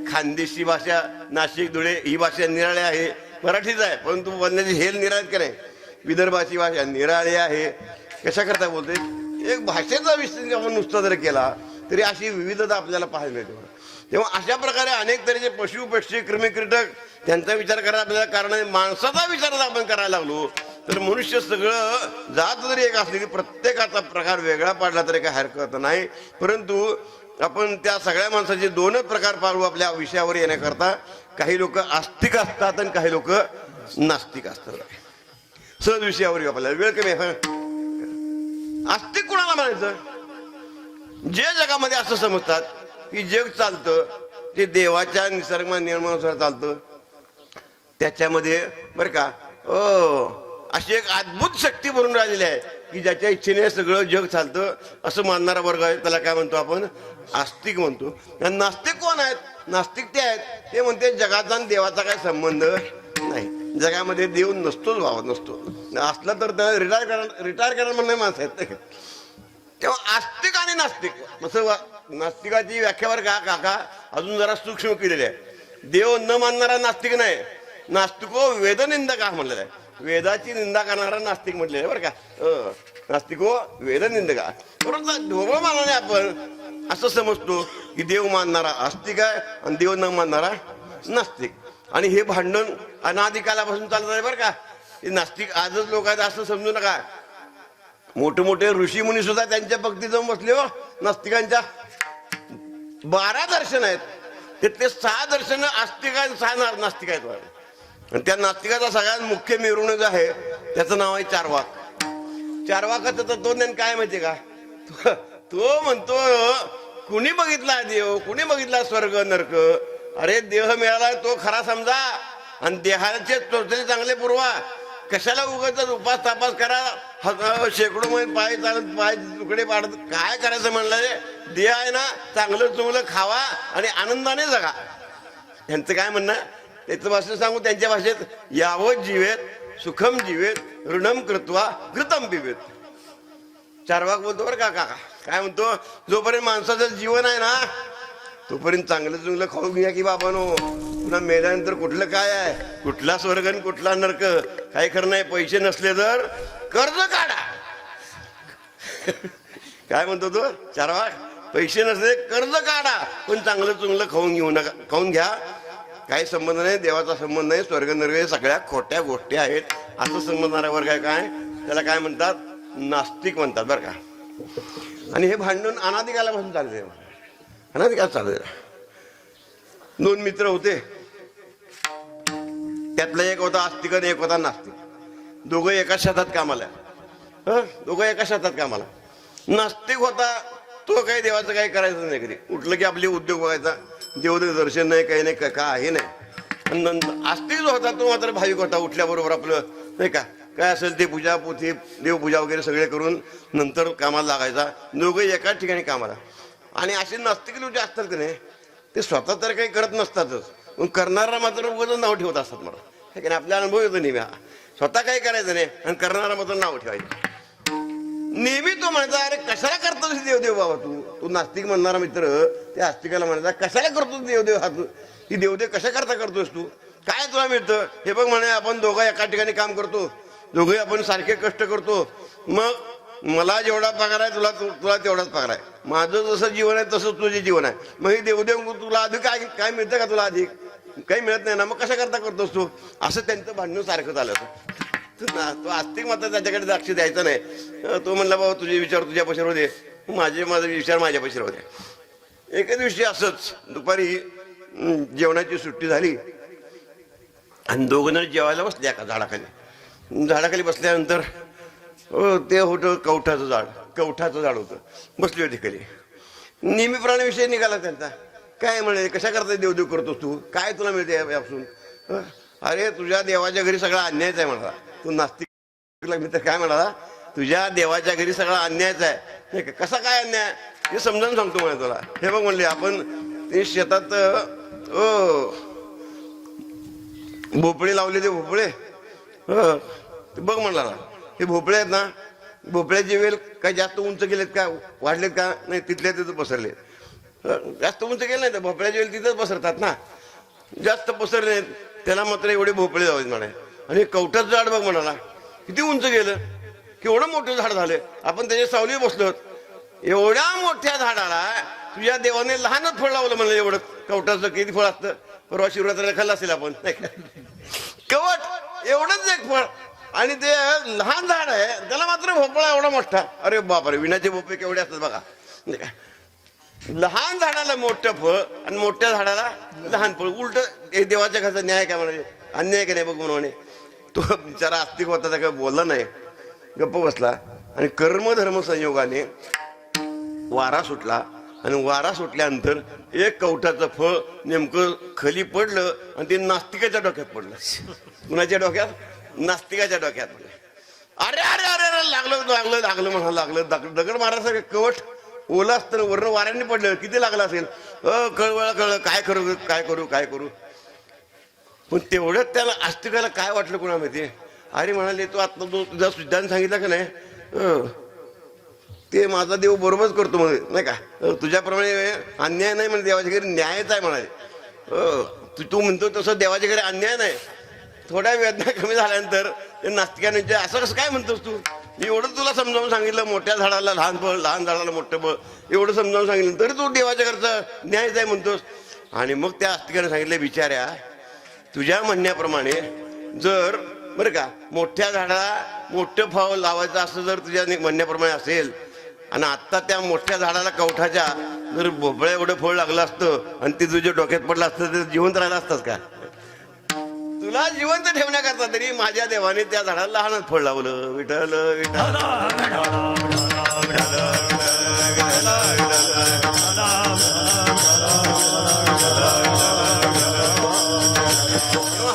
खानदेशी भाषा नाशिक धुळे ही भाषा निराळी आहे, मराठीच आहे, परंतु बोलण्याची हेल निराळीत का नाही. विदर्भाची भाषा निराळी आहे. कशा करता बोलते? एक भाषेचा विस्तार आपण नुसता जर केला तरी अशी विविधता आपल्याला पाहायला मिळते. तेव्हा अशा प्रकारे अनेक तऱ्हेचे पशु पक्षी कृमी कीटक त्यांचा विचार करायला आपल्याला कारण आहे. माणसाचा विचार जर आपण करायला लागलो तर मनुष्य सगळं जात जरी एक असली की प्रत्येकाचा प्रकार वेगळा पाडला तरी काही हरकत नाही. परंतु आपण त्या सगळ्या माणसाचे दोनच प्रकार पाळू आपल्या विषयावर येण्याकरता. काही लोक आस्तिक असतात आणि काही लोक नास्तिक असतात. सहज विषयावर येऊ, आपल्याला वेळ कमी आहे. आस्तिक कुणाला म्हणायचं? जे जगामध्ये असं समजतात की जग चालतं ते देवाच्या निसर्ग नियमानुसार चालतं, त्याच्यामध्ये बरं का अशी एक अद्भुत शक्ती भरून राहिलेली आहे की ज्याच्या इच्छेने सगळं जग चालतं असं मानणारा वर्ग आहे. त्याला काय म्हणतो आपण? आस्तिक म्हणतो. आणि नास्तिक कोण आहेत? नास्तिक ते आहेत ते म्हणते जगाचा आणि देवाचा काही संबंध नाही, जगामध्ये देव नसतोच, भाव नसतो. असला तर त्याला रिटायर करा म्हणणे माणसं आहेत. तेव्हा आस्तिक आणि नास्तिक असं नास्तिकाची व्याख्यावर का काका अजून जरा सूक्ष्म केलेली आहे. देव न मानणारा नास्तिक नाही, नास्तिको वेदनिंदक हा म्हणलेला आहे. वेदाची निंदा करणारा नास्तिक म्हटलेलं आहे बरं का. नास्तिको वेदनिंदका. परंतु दोघं मानाने आपण असं समजतो की देव मानणारा आस्तिक आहे आणि देव न मानणारा नास्तिक. आणि हे भांडण अनादिकालापासून चालत आहे बरं का. हे नास्तिक आजच लोक आहेत असं समजू नका. मोठे मोठे ऋषी मुनी सुद्धा त्यांच्या भक्ती जाऊन बसले हो. नास्तिकांच्या 12 दर्शन आहेत, त्यातले 6 दर्शन आस्तिक आहेत, 6 नास्तिक आहेत. आणि त्या नास्तिकाचा सगळ्यात मुख्य मिरवणूक आहे त्याचं नाव आहे चारवाक. चारवाकाचं तत्वज्ञान काय माहितीये का? तो म्हणतो कुणी बघितला देव, कुणी बघितला स्वर्ग नरक. अरे देह मिळाला तो खरा समजा आणि देहाचे चोचले चांगले पुरवा. कशाला उगाच उपास तापास करा, शेकडो मध्ये पाय चालत पाय तुकडे पाडत काय करायचं म्हणलं रे? देह आहे ना, चांगलं चुंगलं खावा आणि आनंदाने जगा. यांचं काय म्हणणं? त्याचं भाषेत सांगू त्यांच्या भाषेत, यावत जीवेत सुखम जीवेत ऋणम कृत्वा घृतम पिबेत. चारवाक बोलतो बरं का काका. काय म्हणतो? जोपर्यंत माणसाचं जीवन आहे ना तोपर्यंत चांगलं चुंगलं खाऊन घ्या की बाबानो. पुन्हा मेल्यानंतर कुठलं काय आहे, कुठला स्वर्ग आणि कुठला नरक काही खरं नाही. पैसे नसले तर कर्ज काढा. काय म्हणतो तो चारवाक? पैसे नसले कर्ज काढा पण चांगलं चुंगलं खाऊन घेऊ नका, खाऊन घ्या. काही संबंध नाही, देवाचा संबंध नाही, स्वर्ग नरक सगळ्या खोट्या गोष्टी आहेत असं समजणारा वर्ग आहे. काय त्याला काय म्हणतात? नास्तिक म्हणतात बरं का. आणि हे भांडण अनादिकालापासून चालते, अनादिकाल चालते. 2 मित्र होते, त्यातला एक होता आस्तिक आणि एक होता नास्तिक. दोघं एका शेतात कामाला. दोघं एका शेतात कामाला. नास्तिक होता तो काही देवाचं काही करायचं नाही, कधी उठलं की आपले उद्योग बघायचा, देवदेव दर्शन नाही, काही नाही, काही नाही. आणि आस्तिक जो होता तो मात्र भाविक होता. उठल्याबरोबर आपलं नाही का काय असेल ते पूजा पोथी देवपूजा वगैरे सगळे करून नंतर कामाला लागायचा. दोघं एकाच ठिकाणी कामाला. आणि असे नास्तिक लोक जे असतात की नाही ते स्वतः तर काही करत नसतातच, मग करणारा मात्र उगाच नाव ठेवत असतात. मला हे आपला अनुभव येतो नेहमी. स्वतः काही करायचं नाही आणि करणारा मात्र नाव ठेवायचं नेहमी. तो म्हणायचा अरे कशाला करतोस देवदेव बाबा तू. तू नास्तिक म्हणणारा मित्र त्या आस्तिकाला म्हणायचा कशाला करतोस देवदेव हा तू, ही देवदेव कशा करता करतोस तू, काय तुला मिळतं हे बघ. म्हणे आपण दोघं एका ठिकाणी काम करतो, दोघे आपण सारखे कष्ट करतो, मग मला जेवढा पगार आहे तुला तेवढाच पगार आहे. माझं जसं जीवन आहे तसंच तुझे जीवन आहे. मग हे देवदेव तुला अधिक काय मिळतं का? तुला अधिक काही मिळत नाही ना, मग कशा करता करतोस तू. असं त्यांचं भांडण सारखं झालं होतं. तो आस्तिक मात्र त्याच्याकडे लक्ष द्यायचं नाही. तो म्हणला बाबा तुझे विचार तुझ्या पैशावर होते, माझे विचार माझ्या पैशावर होते. एका दिवशी असंच दुपारी जेवणाची सुट्टी झाली आणि दोघं जण जेवायला बसले एका झाडाखाली. झाडाखाली बसल्यानंतर ते होतं कवठाचं झाड होतं. बसले होते खाली. नेहमीप्रमाणे विषय निघाला त्यांचा. काय म्हणे कशा करता देवदेव करतोस तू, काय तुला मिळते यापासून. अरे तुझ्या देवाच्या घरी सगळा अन्यायच आहे म्हणा, तू नास्तिक मी तर काय म्हणाला, तुझ्या देवाच्या घरी सगळा अन्यायच आहे. नाही का, कसा काय अन्याय हे समजावून सांगतो म्हणे तुला. हे बघ म्हणले, आपण ते शेतात भोपळे लावले, ते भोपळे ते बघ म्हणला, हे भोपळे आहेत ना, भोपळ्याची वेल काय जास्त उंच गेलेत का, वाढलेत का नाही, तिथल्या तिथं पसरले. जास्त उंच गेले नाही तर भोपळ्याची वेल तिथंच पसरतात ना, जास्त पसरले त्याला मात्र एवढे भोपळे जावेत म्हणे. आणि कवठाचं झाड बघ म्हणाला, किती उंच गेलं, केवढं मोठं झाड झालं, आपण त्याच्या सावलीत बसलो. एवढ्या मोठ्या झाडाला तुझ्या देवाने लहानच फळ लावलं म्हणलं. एवढं कवठाचं किती फळ असतं, परवा शिवरात्रीला खाल्लं असेल आपण, नाही का, कवट एवढंच एक फळ, आणि ते लहान झाड आहे त्याला मात्र भोपळा एवढा मोठा. अरे बापरे, विण्याचे भोपळे केवढे असतात बघा. लहान झाडाला मोठं फळ आणि मोठ्या झाडाला लहान फळ, उलट हे देवाच्या घरचा न्याय काय म्हणाले, अन्याय का नाही बघ म्हणे. तो बिचारा आस्तिक होता, त्या काय बोलला नाही, गप्प बसला. आणि कर्मधर्म संयोगाने वारा सुटला, आणि वारा सुटल्यानंतर एक कवठाचं फळ नेमकं खाली पडलं आणि ते नास्तिकाच्या डोक्यात पडलं. कुणाच्या डोक्यात, नास्तिकाच्या डोक्यात. अरे अरे अरे अरे लागलं लागलं लागलं म्हणा, लागलं दगड मारायचं कवट ओला असतं, वरण वाऱ्याने पडलं, किती लागलं असेल. कळवळा काय करू काय करू काय करू. पण तेवढ्यात त्याला आस्तिकाला काय वाटलं कुणा माहिती. अरे म्हणाले, तू आता तो तुझा सिद्धांत सांगितला का नाही, ते माझा देव बरोबरच करतो म्हणे, नाही का, तुझ्याप्रमाणे अन्याय नाही म्हणे, देवाच्या घरी न्यायच आहे म्हणाले. तू म्हणतो तसं देवाच्या घरी अन्याय नाही. थोड्या वेदना कमी झाल्यानंतर ते नास्तिकाने असं कसं काय म्हणतोस तू, मी एवढं तुला समजावून सांगितलं, मोठ्या झाडाला लहान फळ, लहान झाडाला मोठं फळ, एवढं समजावून सांगितलं तरी तू देवाच्या घरचा न्यायच आहे म्हणतोस. आणि मग त्या आस्तिकाने सांगितलं, बिचाऱ्या, तुझ्या म्हणण्याप्रमाणे जर बरं का मोठ्या झाडाला मोठं फळ लावायचं असं जर तुझ्या म्हणण्याप्रमाणे असेल, आणि आत्ता त्या मोठ्या झाडाला कवठाच्या जर भोपळ्या एवढं फळ लागलं असतं आणि ते तुझ्या डोक्यात पडलं असतं तर जिवंत राहिलं असतंच का. तुला जिवंत ठेवण्याकरता तरी माझ्या देवाने त्या झाडाला लहानच फळ लावलं. विठ्ठल विठ्ठल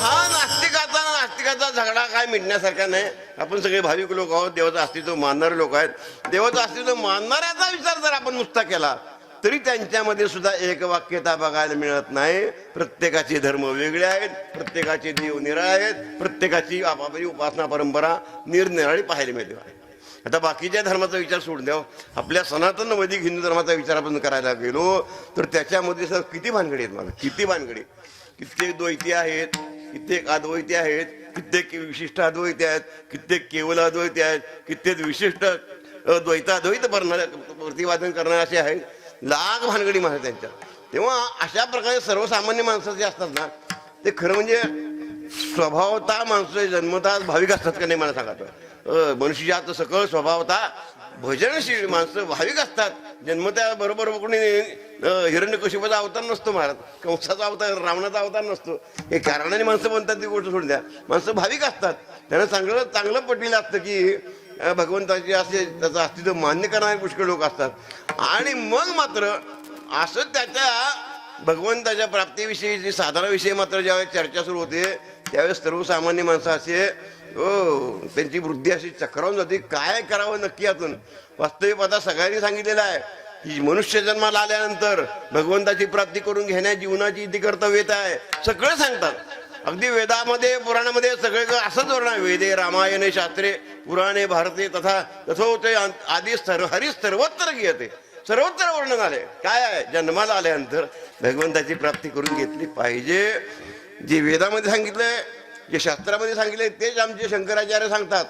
हा नास्तिकाचा झगडा काय मिटण्यासारखा नाही. आपण सगळे भाविक लोक आहोत, देवाचं अस्तित्व मानणारे लोक आहेत. देवाचं अस्तित्व मानणाऱ्याचा विचार जर आपण नुसता केला तरी त्यांच्यामध्ये सुद्धा एक वाक्यता बघायला मिळत नाही. प्रत्येकाचे धर्म वेगळे आहेत, प्रत्येकाचे देव निराळे आहेत, प्रत्येकाची आपापली उपासना परंपरा निरनिराळी पाहायला मिळते. आता बाकीच्या धर्माचा विचार सोडून द्याव, आपल्या सनातन वैदिक हिंदू धर्माचा विचार आपण करायला गेलो तर त्याच्यामध्ये सर किती भानगडी आहेत. मला किती भानगडी, कित्येक द्वैती आहेत, कित्येक अद्वैती आहेत, कित्येक विशिष्ट अद्वैती आहेत, कित्येक केवल अद्वैती आहेत, कित्येक विशिष्ट द्वैताद्वैत प्रतिपादन करणारे असे आहेत. लाख भानगडी माणसं त्यांच्या. तेव्हा अशा प्रकारे सर्वसामान्य माणसं जे असतात ना, ते खरं म्हणजे स्वभावता माणसं जन्मतः भाविक असतात का नाही मला सांगा. मनुष्यात सकळ स्वभावता भजनशील माणसं भाविक असतात. जन्मतः बरोबर कोणी हिरण्यकशिपूचा अवतार नसतो महाराज, कंसाचा अवतार, रावणाचा अवतार नसतो. हे कारणाने माणसं म्हणतात ती गोष्ट सोडून द्या. माणसं भाविक असतात, त्यांना चांगलं पटलेलं असतं की भगवंताचे असे त्याचं अस्तित्व मान्य करणारे पुष्कळ लोक असतात. आणि मग मात्र असं त्याच्या भगवंताच्या प्राप्तीविषयी साधनाविषयी मात्र ज्यावेळेस चर्चा सुरू होते त्यावेळेस सर्वसामान्य माणसं असे त्यांची वृद्धी अशी चक्रावून जाते. काय करावं नक्की यातून. वास्तविक आता सगळ्यांनी सांगितलेलं आहे की मनुष्य जन्माला आल्यानंतर भगवंताची प्राप्ती करून घेण्या जीवनाची इथे कर्तव्यता आहे. सगळं सांगतात, अगदी वेदामध्ये पुराणामध्ये सगळे असंच वर्णन आहे. वेदे रामायणे शास्त्रे पुराणे भारते तथा तथोते आदी हरी सर्वत्र गीयते, सर्वत्र वर्णन आले. काय आहे, जन्माला आल्यानंतर भगवंताची प्राप्ती करून घेतली पाहिजे. जे वेदामध्ये सांगितलंय, जे शास्त्रामध्ये सांगितलंय तेच आमचे शंकराचार्य सांगतात.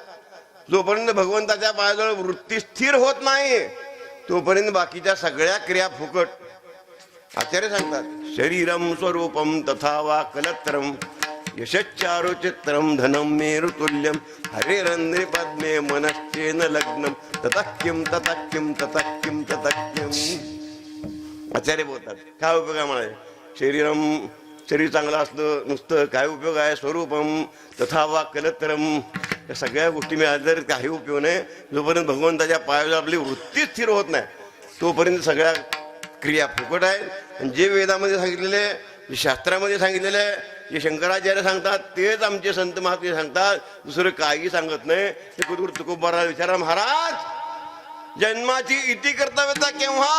जोपर्यंत भगवंताच्या पायाजवळ वृत्ती स्थिर होत नाही तोपर्यंत बाकीच्या सगळ्या क्रिया फुकट. आचार्य सांगतात, शरीरम स्वरूपम तथा वा कलत्रम यशच्चारो चित्रम धनम मेरुतुल्यम हरेरंद्रे पद्मे मनश्चेन लग्नम ततक्यम ततक्यम ततक्यम ततक्यम. आचार्य बोलतात काय उपयोग आहे म्हणाले. शरीर चांगलं असलं नुसतं काय उपयोग आहे. स्वरूपम तथा वा कलत्रम, या सगळ्या गोष्टी मिळाल्या जर काही उपयोग नाही. जोपर्यंत भगवंताच्या पायावर आपली वृत्ती स्थिर होत नाही तोपर्यंत सगळ्या क्रिया फुकट आहेत. आणि जे वेदामध्ये सांगितलेले, जे शास्त्रामध्ये सांगितलेले जे शंकराचार्य सांगतात तेच आमचे संत महात्मे सांगतात, दुसरं काही सांगत नाही. ते कुठून तुकोबाराला विचारा, महाराज जन्माची इति कर्तव्यता केव्हा?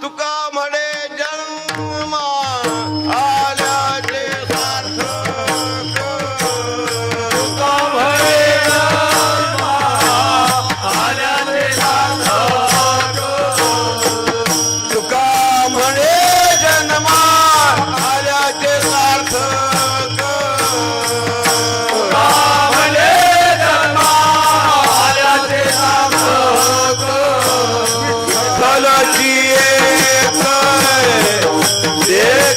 तुका म्हणे जन्म आल्याचे सार्थक, तुका म्हणे जन्म आल्याचे सार्थक, तुका म्हणे जन्म आल्याचे सार्थक, तुका म्हणे जन्म आल्याचे सार्थक. विठ्ठलाची एक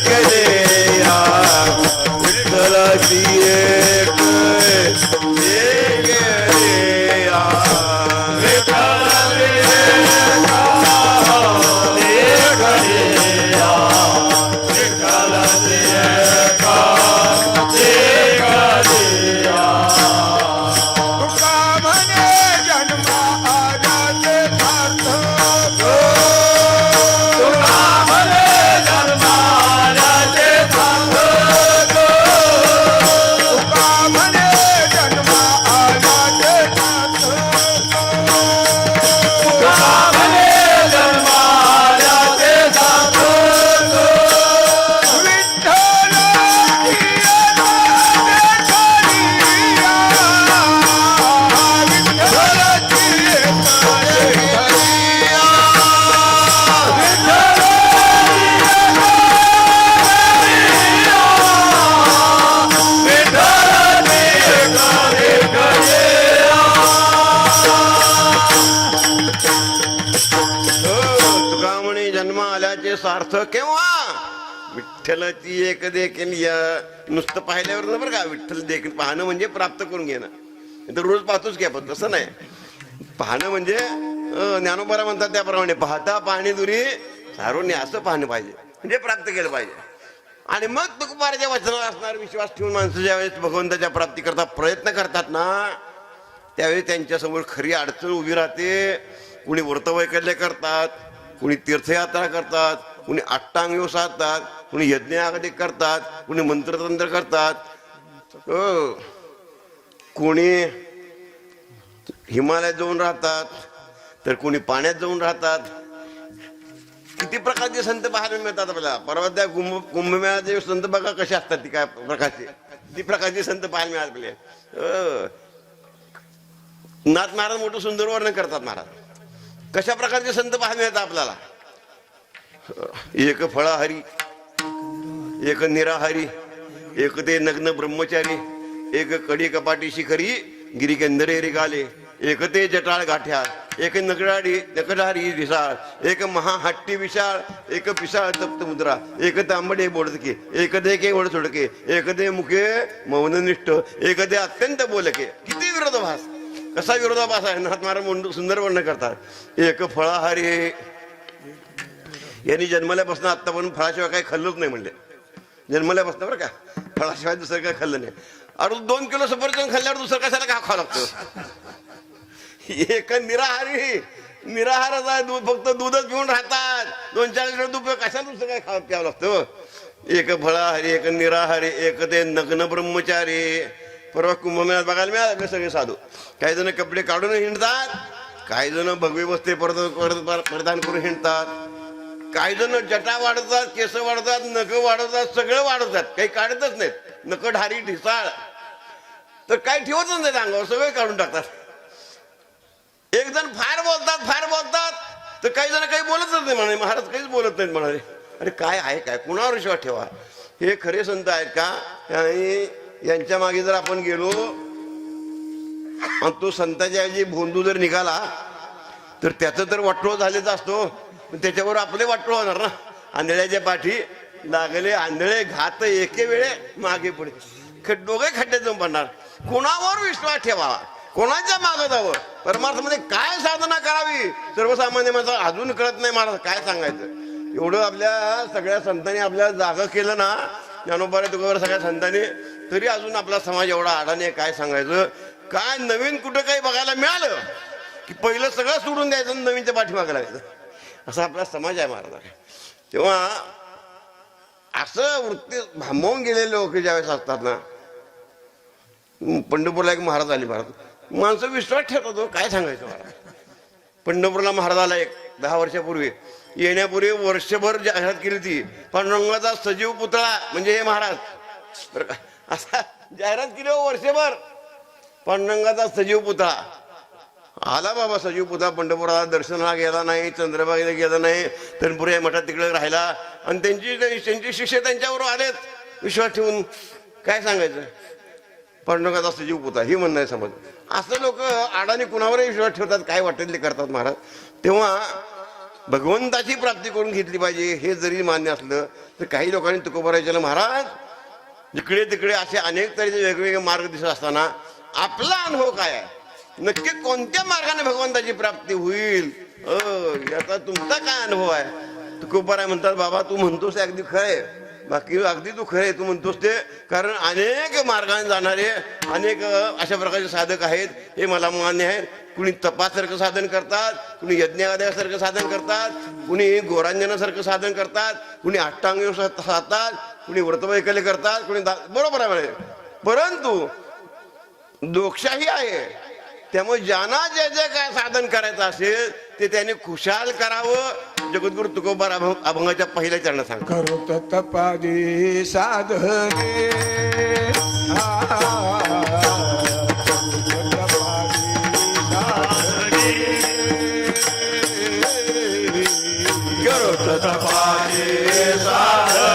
देखलेया, विठ्ठलाची एक देखलेया, विठ्ठलाची देखलेया, विठ्ठलाची देखलेया. तुका म्हणे जन्म आल्याचे सार्थक, तुका म्हणे जन्म आल्याचे सार्थक, तुका म्हणे जन्म आल्याचे सार्थक. तुका म्हणे जन्म आल्याचे सार्थक. विठ्ठलाची तुका म्हणे जन्म आल्याचे सार्थक केव्हा? विठ्ठलाची एक देखील या नुसतं पाहिल्यावर ना बरं का, विठ्ठल देखील पाहणं म्हणजे प्राप्त करून घेणं. तर रोज पाहतोच की आपण, तसं नाही. पाहणं म्हणजे ज्ञानोबा म्हणतात त्याप्रमाणे पाहता पाहणे दुरी सारोने, असं पाहणं पाहिजे, म्हणजे प्राप्त केलं पाहिजे. आणि मग तुकोबाराच्या वचनावर असणार विश्वास ठेवून माणसं ज्यावेळेस भगवंताच्या प्राप्ती करता प्रयत्न करतात ना, त्यावेळी त्यांच्यासमोर खरी अडचण उभी राहते. कुणी व्रतवैकल्य करतात, कुणी तीर्थयात्रा करतात, कुणी अष्टांग योग साधतात, कुणी यज्ञ करतात, कुणी मंत्रतंत्र करतात, कोणी हिमालयात जाऊन राहतात, तर कोणी पाण्यात जाऊन राहतात. किती प्रकारचे संत पाहायला मिळतात आपल्याला. परवा त्या कुंभमेळ्याचे संत बघा कसे असतात, ती काय प्रकारचे, किती प्रकारचे संत पाहायला मिळाले आपले. नाथ महाराज मोठं सुंदर वर्णन करतात. महाराज कशा प्रकारचे संत पाहायला मिळतात आपल्याला. एक फळाहारी, एक निराहारी, एक ते नग्न ब्रह्मचारी, एक कडी कपाटी शिखरी गिरिकेंदरे रिगाले, एक ते जटाळ गाठ्या, एक नकडारी विशाळ, एक महाहट्टी विशाळ, एक पिसाळ तप्त मुद्रा, एक तांबडे बोडके, एक दे केवळ सोडके, एक दे मुखे मौननिष्ठ, एक दे अत्यंत बोलके. किती विरोधाभास, कसा विरोधाभास आहे. नाथ महाराज सुंदर वर्णन करतात. एक फळाहारी, यांनी जन्मल्यापासून आत्तापर्यंत फळाशिवाय काही खाल्लंच नाही म्हणले. जन्मल्यापासून बरं का, फळाशिवाय दुसरं काय खाल्लं नाही. अरे 2 किलो सफरचंद खाल्ल्यावर दुसरं कशाला का खावं लागतं. एक निराहारी, निराहारच आहे, फक्त दूधच पिऊन राहतात. 2-4 लिटर दूध कशाला दुसरं काय प्यावं लागतं. एक फळाहारी, एक निराहारी, एक ते नग्न ब्रह्मचारी. परवा कुंभमेळ्यात बघायला मिळाले सगळे साधू. काही जण कपडे काढून हिंडतात, काही जण भगवे वस्त्रे परिधान करून हिंडतात, काही जण जटा वाढवतात, केस वाढवतात, नख वाढवतात, सगळं वाढवतात, काही काढतच नाहीत. नख ढारी ढिसाळ तर काही ठेवतच नाहीत अंगावर, सगळे काढून टाकतात. एक जण फार बोलतात, तर काही जण काही बोलतच नाही म्हणाले. महाराज काहीच बोलत नाहीत म्हणाले. अरे काय आहे, काय कुणावर विश्वास ठेवा. हे खरे संत आहेत का. आणि यांच्या मागे जर आपण गेलो आणि तो संताच्या ऐवजी भोंदू जर निघाला तर त्याचं तर वाटोळ झालेच असतो, पण त्याच्यावर आपले वाटोळ होणार ना. आंधळ्याच्या पाठी लागले आंधळे घात एके वेळे मागे पुढे, दोघे खड्ड्यात जाऊन पडणार. कोणावर विश्वास ठेवावा, कोणाच्या मागे जावं. परमार्थामध्ये काय साधना करावी सर्वसामान्य माणसाला अजून कळत नाही. मला काय सांगायचं. एवढं आपल्या सगळ्या संतांनी आपल्याला जागा केलं ना, ज्ञानोबा तुकोबार सगळ्या संतांनी, तरी अजून आपला समाज एवढा अडाणी. काय सांगायचं. काय नवीन कुठं काही बघायला मिळालं की पहिलं सगळं सोडून द्यायचं, नवीनच्या पाठीमागे लागायचं. असा आपला समाज आहे महाराज. तेव्हा असं वृत्ती भांबवून गेलेले लोक ज्यावेळेस असतात ना, पंढरपूरला एक महाराज आले. महाराज माणसं विश्वास ठेवतात हो, काय सांगायचं मला. पंढरपूरला महाराज आला एक 10 वर्षापूर्वी. येण्यापूर्वी वर्षभर जाहिरात केली होती, पांडुरंगाचा सजीव पुतळा म्हणजे हे महाराज, बरं का, असा जाहिरात केली हो वर्षभर. पांडुरंगाचा सजीव पुतळा आला बाबा. सजीव पुतळा पंढरपुराला दर्शनाला गेला नाही, चंद्रभागेला गेला नाही, तनपुरी या मठात तिकडे राहिला. आणि त्यांची शिष्य त्यांच्यावर आलेत विश्वास ठेवून. काय सांगायचं, पांडुरंगाचा सजीव पुतळा ही म्हणणं आहे समज. असं लोक आडाने कुणावरही विश्वास ठेवतात, काय वाटेल ते करतात महाराज. तेव्हा भगवंताची प्राप्ती करून घेतली पाहिजे हे जरी मान्य असलं तर काही लोकांनी तुकोबारायला, महाराज जिकडे तिकडे असे अनेक तऱ्हेचे वेगवेगळे मार्ग दिसत असताना आपला अनुभव काय आहे, नक्की कोणत्या मार्गाने भगवंताची प्राप्ती होईल, याचा तुमचा काय अनुभव आहे. तुकोबाराय म्हणतात, बाबा तू म्हणतोस ते अगदी खरं आहे, बाकी अगदी तू खरं आहे तू म्हणतोस ते, कारण अनेक मार्गाने जाणारे अनेक अशा प्रकारचे साधक आहेत हे मला मान्य आहे. कुणी तपासारखं साधन करतात, कुणी यज्ञासारखं साधन करतात, कुणी गोरांजनासारखं साधन करतात, कुणी अष्टांग योग साधतात, कुणी व्रतवैकल्य करतात, कुणी बरोबर आहे. परंतु लोकशाही आहे, त्यामुळे ज्यांना जे जे काय साधन करायचं असेल ते त्याने खुशाल करावं. जगद्गुरु तुकोबार अभंगाच्या पहिल्या चरणात सांगतात, करोत तपादी साधने करोत तपादी साधने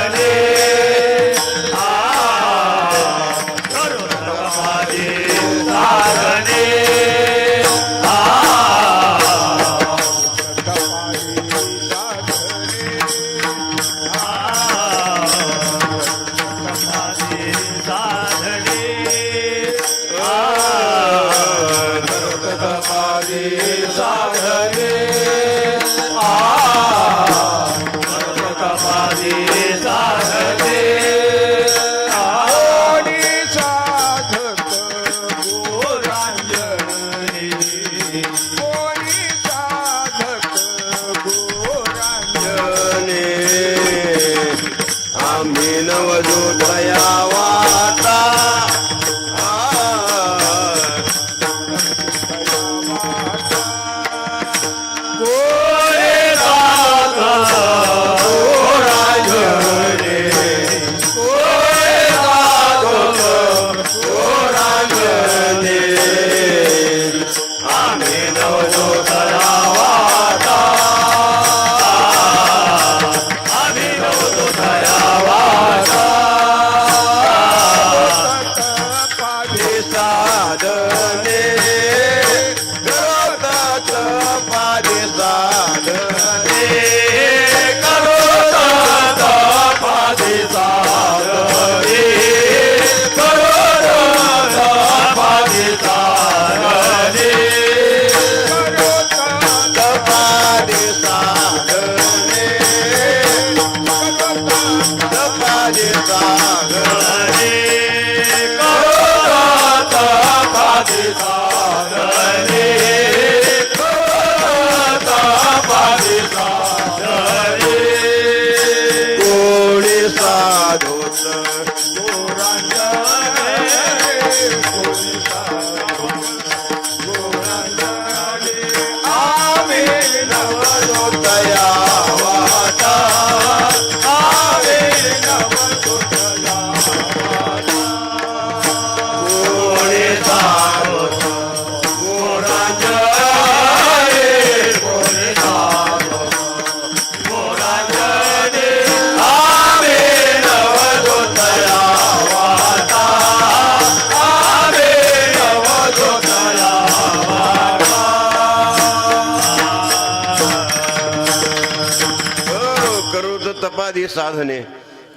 साधने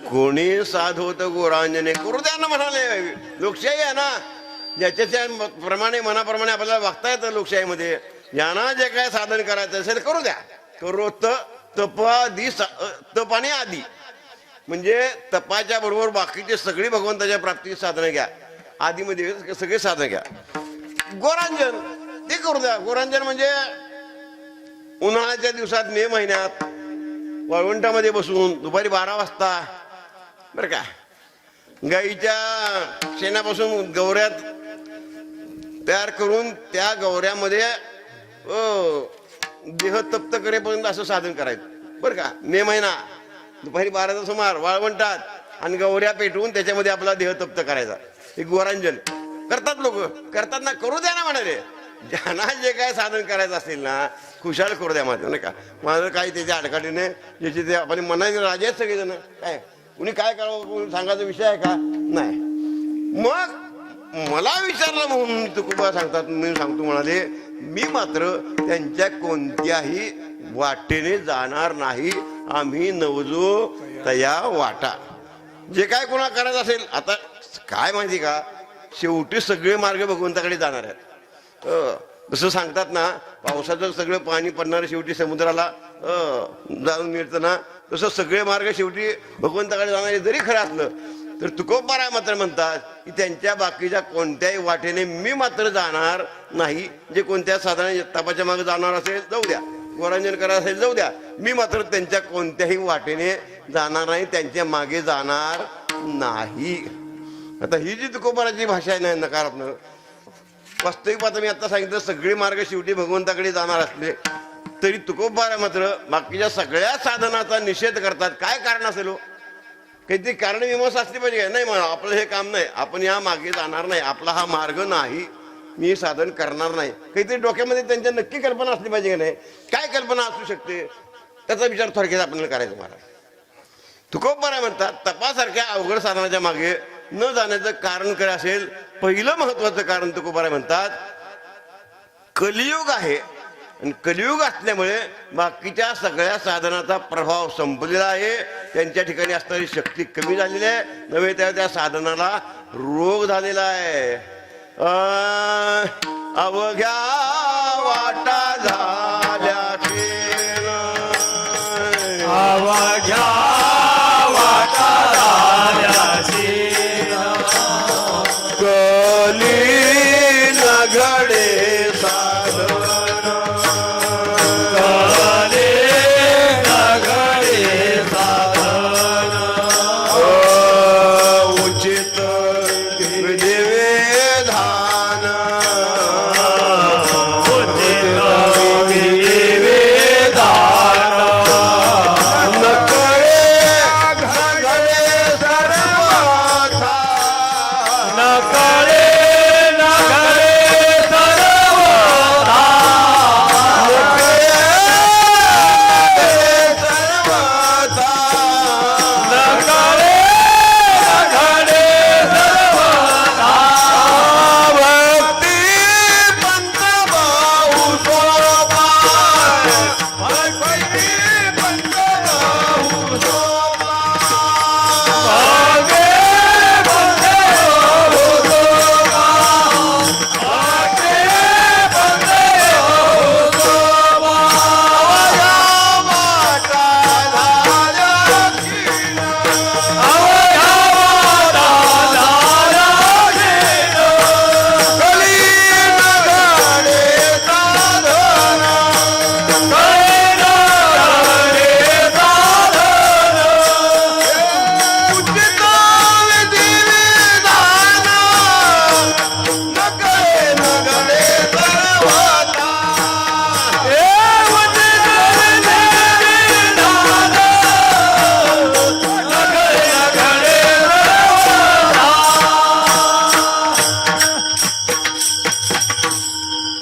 कोणी साधवत गोरांजने करू द्या ना म्हणाले. लोकशाही आहे ना, ज्याच्या प्रमाणे मनाप्रमाणे आपल्याला वागता येतं लोकशाहीमध्ये. यांना जे काय साधन करायचं असेल करू द्या. करोत तपादी तप आणि आदी म्हणजे तपाच्या बरोबर बाकीचे सगळी भगवंताच्या प्राप्तीची साधनं घ्या. आदीमध्ये सगळे साधन घ्या. गोरांजन ते करू द्या. गोरांजन म्हणजे उन्हाळ्याच्या दिवसात मे महिन्यात वाळवंटामध्ये बसून दुपारी 12 वाजता बरं का. गाईच्या शेणापासून गवऱ्यात तयार करून त्या गवऱ्यामध्ये देह तप्त करेपर्यंत असं साधन करायचं बरं का. मे महिना दुपारी 12चा सुमार वाळवंटात आणि गवऱ्या पेटवून त्याच्यामध्ये आपला देह तप्त करायचा. हे गोरांजन करतात लोक, करतात ना, करू द्या ना म्हणाले. ज्यांना जे काय साधन करायचं असेल ना खुशाल करू द्या माझं नाही का. माझं काही त्याच्या अडकाडीने ज्याचे ते आपण मनाने राजे आहेत सगळेजण. काय कुणी काय करावं कोणी सांगायचा विषय आहे का नाही. मग मला विचारलं म्हणून तुकोबा सांगतात, मी सांगतो म्हणाले मी मात्र त्यांच्या कोणत्याही वाटेने जाणार नाही. आम्ही नवजो तया वाटा. जे काय कोणा करायचं असेल, आता काय माहिती का, शेवटी सगळे मार्ग भगवंताकडे जाणार आहेत. जसं सांगतात ना पावसाचं सगळं पाणी पडणारं शेवटी समुद्राला जाऊन मिळतं ना, तसं सगळे मार्ग शेवटी भगवंताकडे जाणारे जरी खरं असलं तर तुकोबाराय मात्र म्हणतात की त्यांच्या बाकीच्या कोणत्याही वाटेने मी मात्र जाणार नाही. जे कोणत्या साधारण तपाच्या मागे जाणार असेल जाऊ द्या, गोरांजन करायचं असेल जाऊ द्या, मी मात्र त्यांच्या कोणत्याही वाटेने जाणार नाही, त्यांच्या मागे जाणार नाही. आता ही जी तुकोबाराची भाषा आहे ना नकारात्मक, वास्तविक पाहता मी आता सांगितलं सगळे मार्ग शेवटी भगवंताकडे जाणार असले तरी तुकोबारा मात्र बाकीच्या सगळ्या साधनाचा निषेध करतात. काय कारण असेल हो, काहीतरी कारण मीमांसा असली पाहिजे. नाही म्हणा आपलं हे काम नाही, आपण या मागे जाणार नाही, आपला हा मार्ग नाही, मी साधन करणार नाही. काहीतरी डोक्यामध्ये त्यांच्या नक्की कल्पना असली पाहिजे की नाही. काय कल्पना असू शकते त्याचा विचार थोडक्यात आपल्याला करायचा. महाराज तुकोबारा म्हणतात तपासारख्या अवघड साधनाच्या मागे न जाण्याचं कारण काय असेल. पहिलं महत्वाचं कारण तुकोबारा म्हणतात कलियुग आहे आणि कलियुग असल्यामुळे बाकीच्या सगळ्या साधनाचा प्रभाव संपलेला आहे. त्यांच्या ठिकाणी असणारी शक्ती कमी झालेली आहे, नव्हे त्या साधनाला रोग झालेला आहे. अवघ्या वाटा झाल्या अवघ्या वाटा कली नघडे साधन उचित विधिविधान नकळे घडे सर्वथा नकळे नगळे सर्वथा सर्वथा नकळे नगळे सर्वथा भक्ती पंत भाऊ सोपाय भक्ती पंत भाऊ सोपाय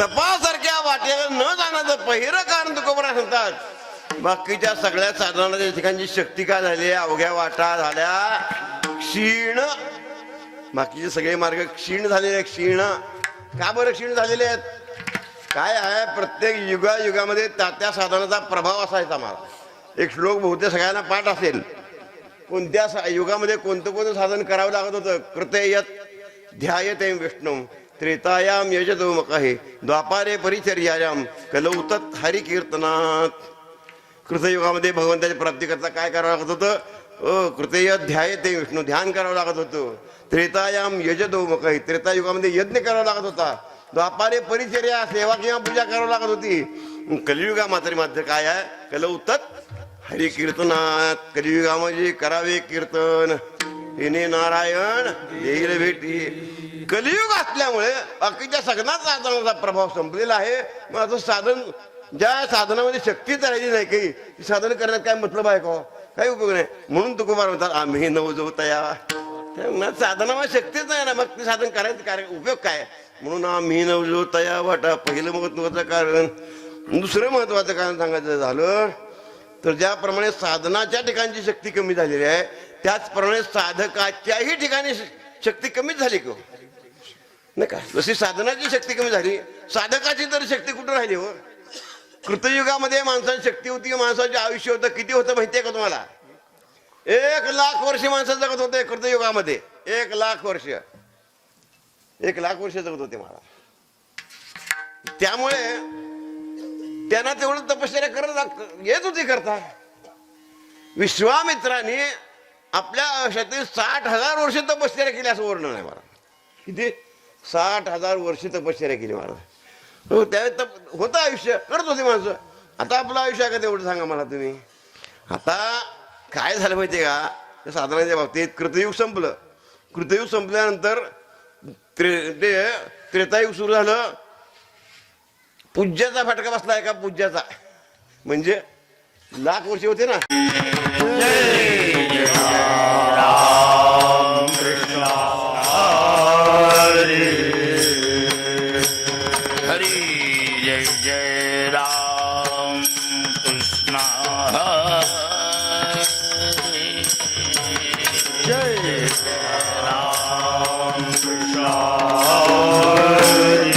तपासारख्या वाटेला न जाण्याचं पहिलं कारण तुकोबारा सांगतात बाकीच्या सगळ्या साधनाच्या ठिकाणची शक्ती काय झाली, अवघ्या वाटा झाल्या क्षीण. बाकीचे सगळे मार्ग क्षीण झालेले आहेत. क्षीण का बरं क्षीण झालेले आहेत? काय आहे, प्रत्येक युगामध्ये त्या साधनाचा प्रभाव असायचा. मला एक श्लोक बहुतेक सगळ्यांना पाठ असेल. कोणत्या युगामध्ये कोणतं कोणतं साधन करावं लागत होतं. कृतयत ध्यायते विष्णू त्रेतायाम यजतो मकहे द्वापारे परिचर्यायाम कलौतत हरिकीर्तनात. कृतयुगामध्ये भगवंताची प्राप्तीकरता काय करावं लागत होतं? कृतय ध्यायते विष्णू ध्यान करावं लागत होतं. त्रेतायाम यजतो मकहे त्रेतायुगामध्ये यज्ञ करावा लागत होता. द्वापारे परिचर्या सेवा किंवा पूजा करावी लागत होती. कलियुगा मात्र काय आहे, कलौतत हरी कीर्तनात कलियुगामध्ये करावे कीर्तन, हिने नारायण येईल भेटी. कलियुग असल्यामुळे बाकीच्या सगळ्या साधनाचा प्रभाव संपलेला आहे. मग असं साधन, ज्या साधनामध्ये शक्तीच राहिली नाही काही, ती साधन करण्यात काय मतलब आहे का? काही उपयोग नाही. म्हणून तुकोबार म्हणतात आम्ही नवजो तया. साधनामध्ये शक्तीच नाही ना, मग ते साधन करायचं कार्य उपयोग काय? म्हणून आम्ही नवजो तया वाटा. पहिलं महत्वाचं कारण. दुसरं महत्वाचं कारण सांगायचं झालं तर ज्याप्रमाणे साधनाच्या ठिकाणची शक्ती कमी झालेली आहे, त्याचप्रमाणे साधकाच्याही ठिकाणी शक्ती कमीच झाली की नाही का? जशी साधनाची शक्ती कमी झाली, साधकाची तर शक्ती कुठं राहिली हो? कृतयुगामध्ये माणसाची शक्ती होती, माणसाचे आयुष्य होतं. किती होतं माहितीये का तुम्हाला? 1,00,000 वर्ष माणसं जगत होते कृतयुगामध्ये. 1,00,000 वर्ष, 1,00,000 वर्ष जगत होते महाराज. त्यामुळे त्यांना तेवढं तपश्चर्या करत येत होती करता. विश्वामित्राने आपल्या आयुष्यातील 60,000 वर्ष तपश्चर्या केली असं वर्णन आहे महाराज. किती? 60,000 वर्ष तपश्चर्या केली महाराज. हो, त्या होतं आयुष्य, करत होती माणसं. आता आपलं आयुष्य आहे का तेवढं सांगा मला तुम्ही. आता काय झालं माहितीये का? त्या साधनाच्या बाबतीत कृतयुग संपलं. कृतयुग संपल्यानंतर त्रेतायुग सुरू झालं. पूज्याचा फटका बसला आहे का? पूज्याचा म्हणजे 1,00,000 वर्ष होते ना. हरी जय जय राम कृष्ण हरी जय राम कृष्ण हरी जय जय राम कृष्ण हरी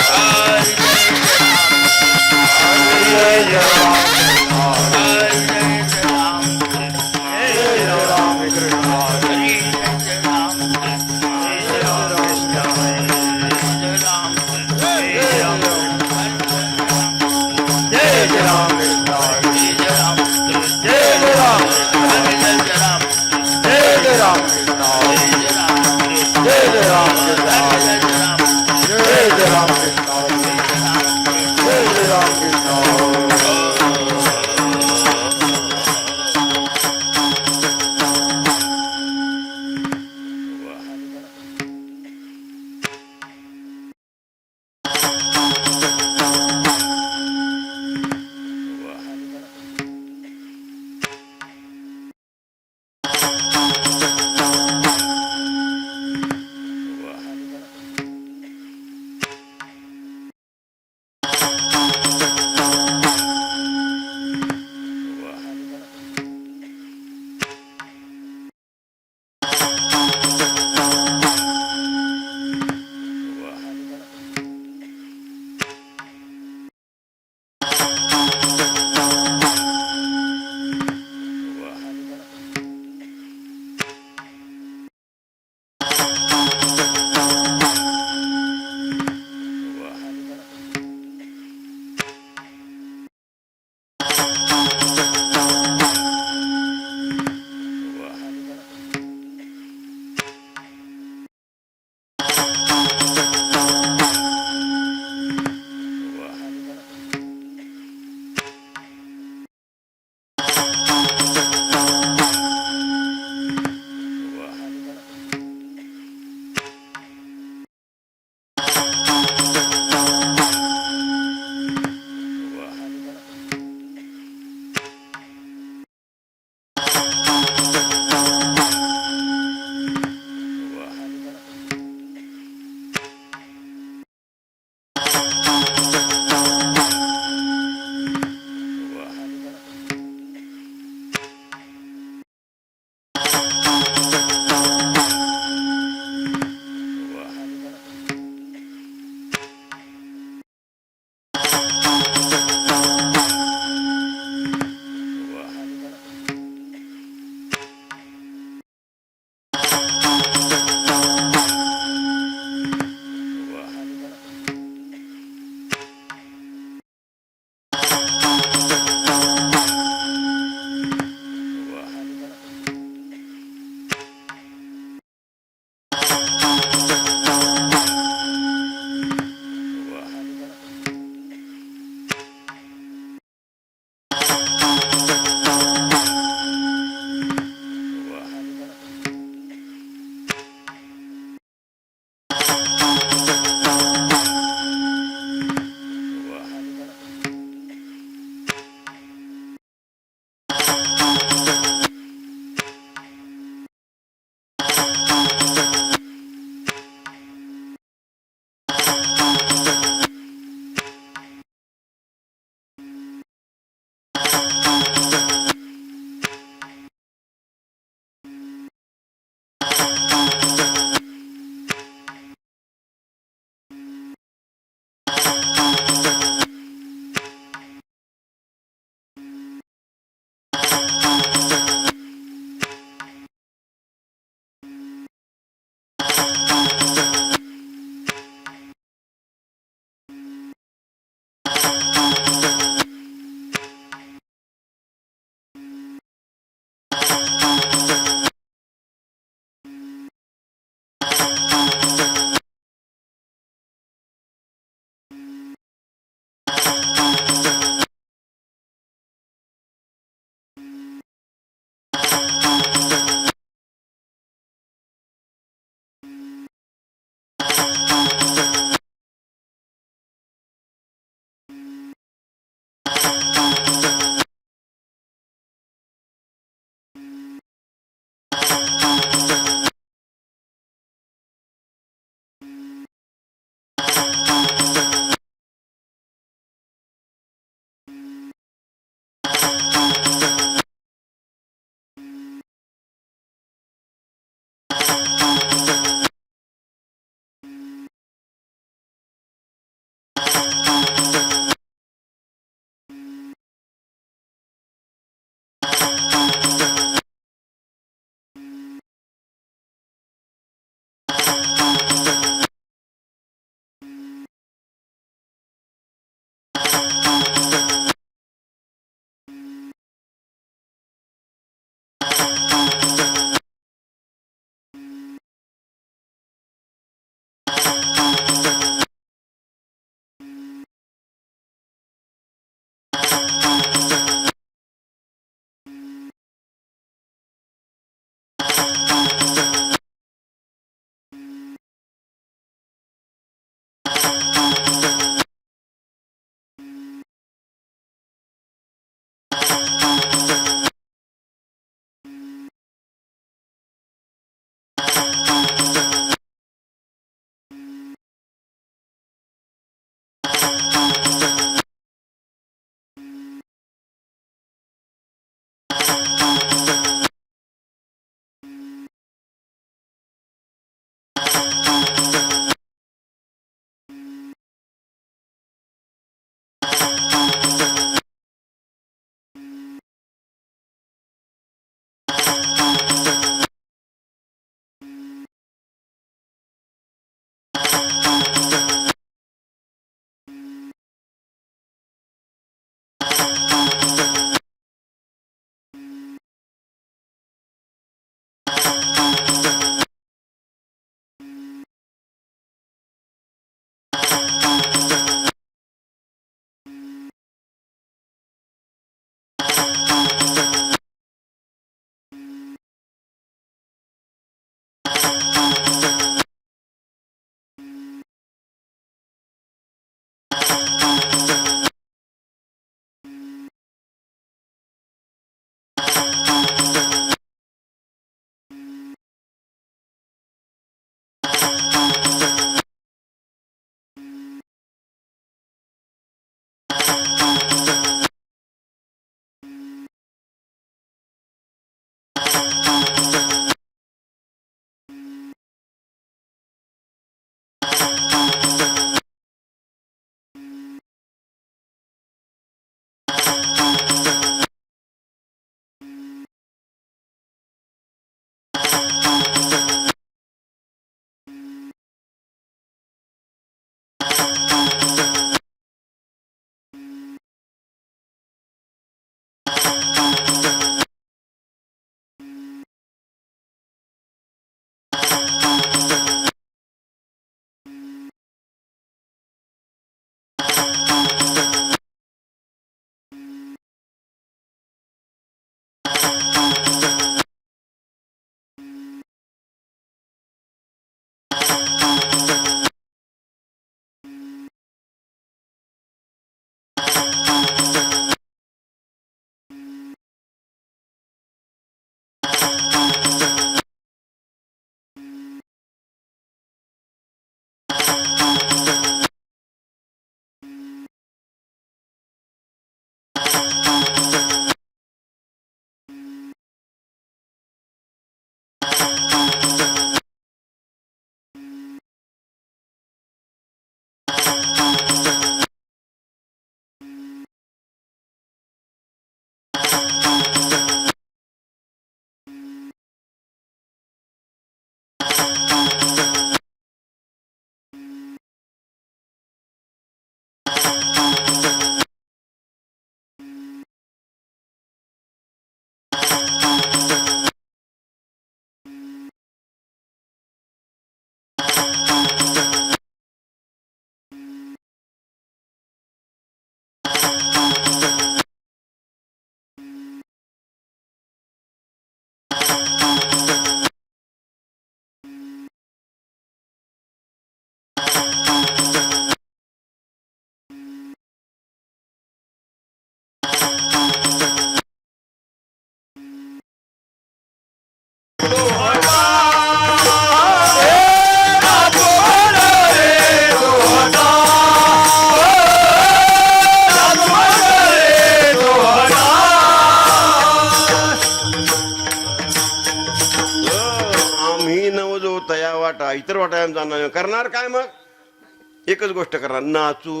वाटा इतर वाटा जाणार करणार काय मग एकच गोष्ट करणार नाचू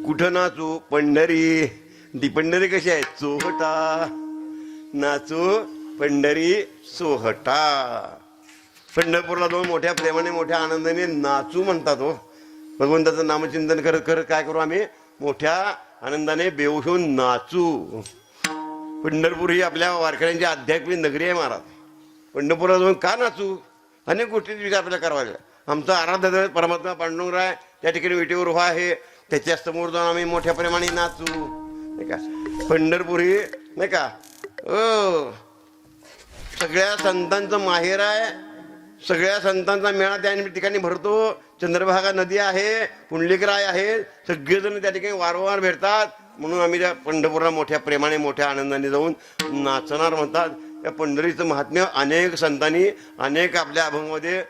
कुठं नाचू पंढरी ती पंढरी कशी आहे चोहटा नाचू पंढरी सोहटा पंढरपूरला जाऊन मोठ्या प्रेमाने मोठ्या आनंदाने नाचू म्हणतात हो भगवंताचं नामचिंतन करत करत काय करू आम्ही मोठ्या आनंदाने बेहोश होऊन नाचू पंढरपूर ही आपल्या वारकऱ्यांची आध्यात्मिक नगरी आहे महाराज पंढरपूरला जाऊन का नाचू अनेक गोष्टींचा विचार आपल्याला करावा लागेल आमचा आराध्य दैवत परमात्मा पांडुरंगराय त्या ठिकाणी विटेवर उभा आहे त्याच्या समोर जाऊन आम्ही मोठ्या प्रेमाने नाचू नाही का पंढरपूर ही नाही का सगळ्या संतांचं माहेर आहे सगळ्या संतांचा मेळा त्या ठिकाणी भरतो चंद्रभागा नदी आहे पुंडलिकराय आहे सगळेजण त्या ठिकाणी वारंवार भेटतात म्हणून आम्ही त्या पंढरपूरला मोठ्या प्रेमाने मोठ्या आनंदाने जाऊन नाचणार म्हणतात या पंढरीचं महात्म्य अनेक संतांनी अनेक आपल्या अभंगामध्ये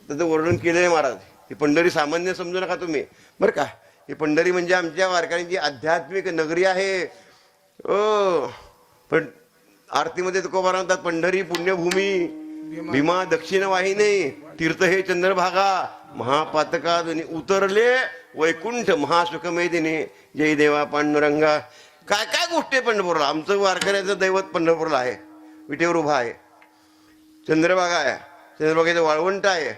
त्याचं वर्णन केलं आहे महाराज ही पंढरी सामान्य समजू नका तुम्ही बरं का ही पंढरी म्हणजे आमच्या वारकऱ्यांची आध्यात्मिक नगरी आहे पण आरतीमध्ये तुकोबा म्हणतात पंढरी पुण्यभूमी भीमा दक्षिण वाहिनी तीर्थ हे चंद्रभागा महापातका उतरले वैकुंठ महासुखमेदिनी जय देवा पांडुरंगा काय काय गोष्टी आहे पंढरपूरला आमचं वारकऱ्याचं दैवत पंढरपूरला आहे विटेवर उभा आहे चंद्रभागा आहे चंद्रभागेचं वाळवंट आहे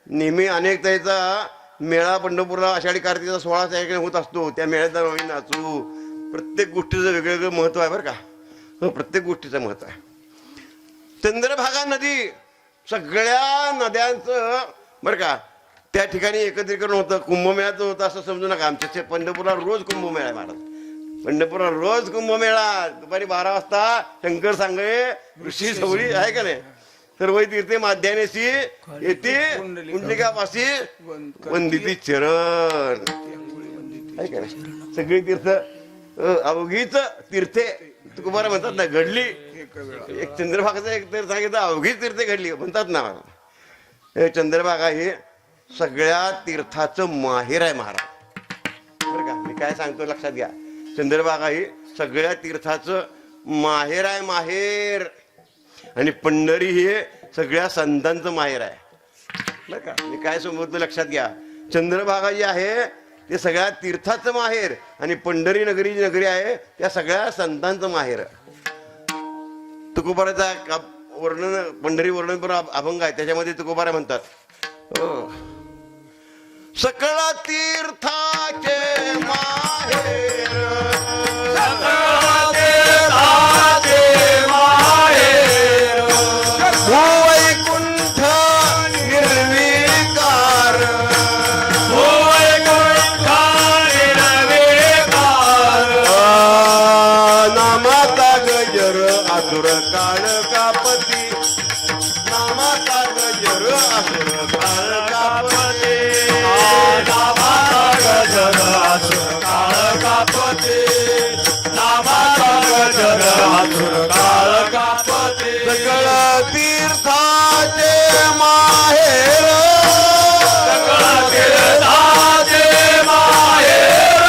नेहमी अनेक त्याचा मेळा पंढरपूरला आषाढी कार्तिकीचा 16 तारखेला होत असतो त्या मेळ्यात आम्ही नाचू प्रत्येक गोष्टीचं वेगवेगळं महत्व आहे बरं का प्रत्येक गोष्टीचं महत्व आहे चंद्रभागा नदी सगळ्या नद्यांचं बरं का त्या ठिकाणी एकत्रीकरण होतं कुंभमेळ्याचं होतं असं समजू नका आमच्या पंढरपूरला रोज कुंभमेळा आहे महाराज पंढरपूरला रोज कुंभमेळा दुपारी 12 वाजता शंकर सांगळे ऋषी सवळी आहे का नाही सर्व तीर्थे माध्यानेशी येते कुंडलिकापाशी वंदिती चरण आहे का नाही सगळी तीर्थ अवघीच तीर्थे तुकोबा म्हणतात ना घडली एक चंद्रभागाचं एक तीर्थ सांगितलं अवघीच तीर्थे घडली म्हणतात ना हे चंद्रभागा हे सगळ्या तीर्थाचं माहेर आहे महाराज बरं का मी काय सांगतो लक्षात घ्या चंद्रभागा ही सगळ्या तीर्थाचं माहेर आहे माहेर आणि पंढरी हे सगळ्या संतांचं माहेर आहे बरं का मी काय समजतो लक्षात घ्या चंद्रभागा जी आहे ते सगळ्या तीर्थाचं माहेर आणि पंढरी नगरी जी नगरी आहे त्या सगळ्या संतांचं माहेर तुकोबाराचा वर्णन पंढरी वर्णन अभंग आहे त्याच्यामध्ये तुकोबारा म्हणतात सकळ तीर्थाचे माहेर भूवैकुंठ निर्विकार नामाता गजर आसुर काळकापती नामाता गजर आसुर काळकापती नामाता गजर आसुर काळकापती नामाता गजर आसुर काळकापती सकळ तीर्थाचे माहेर सकळ तीर्थाचे माहेर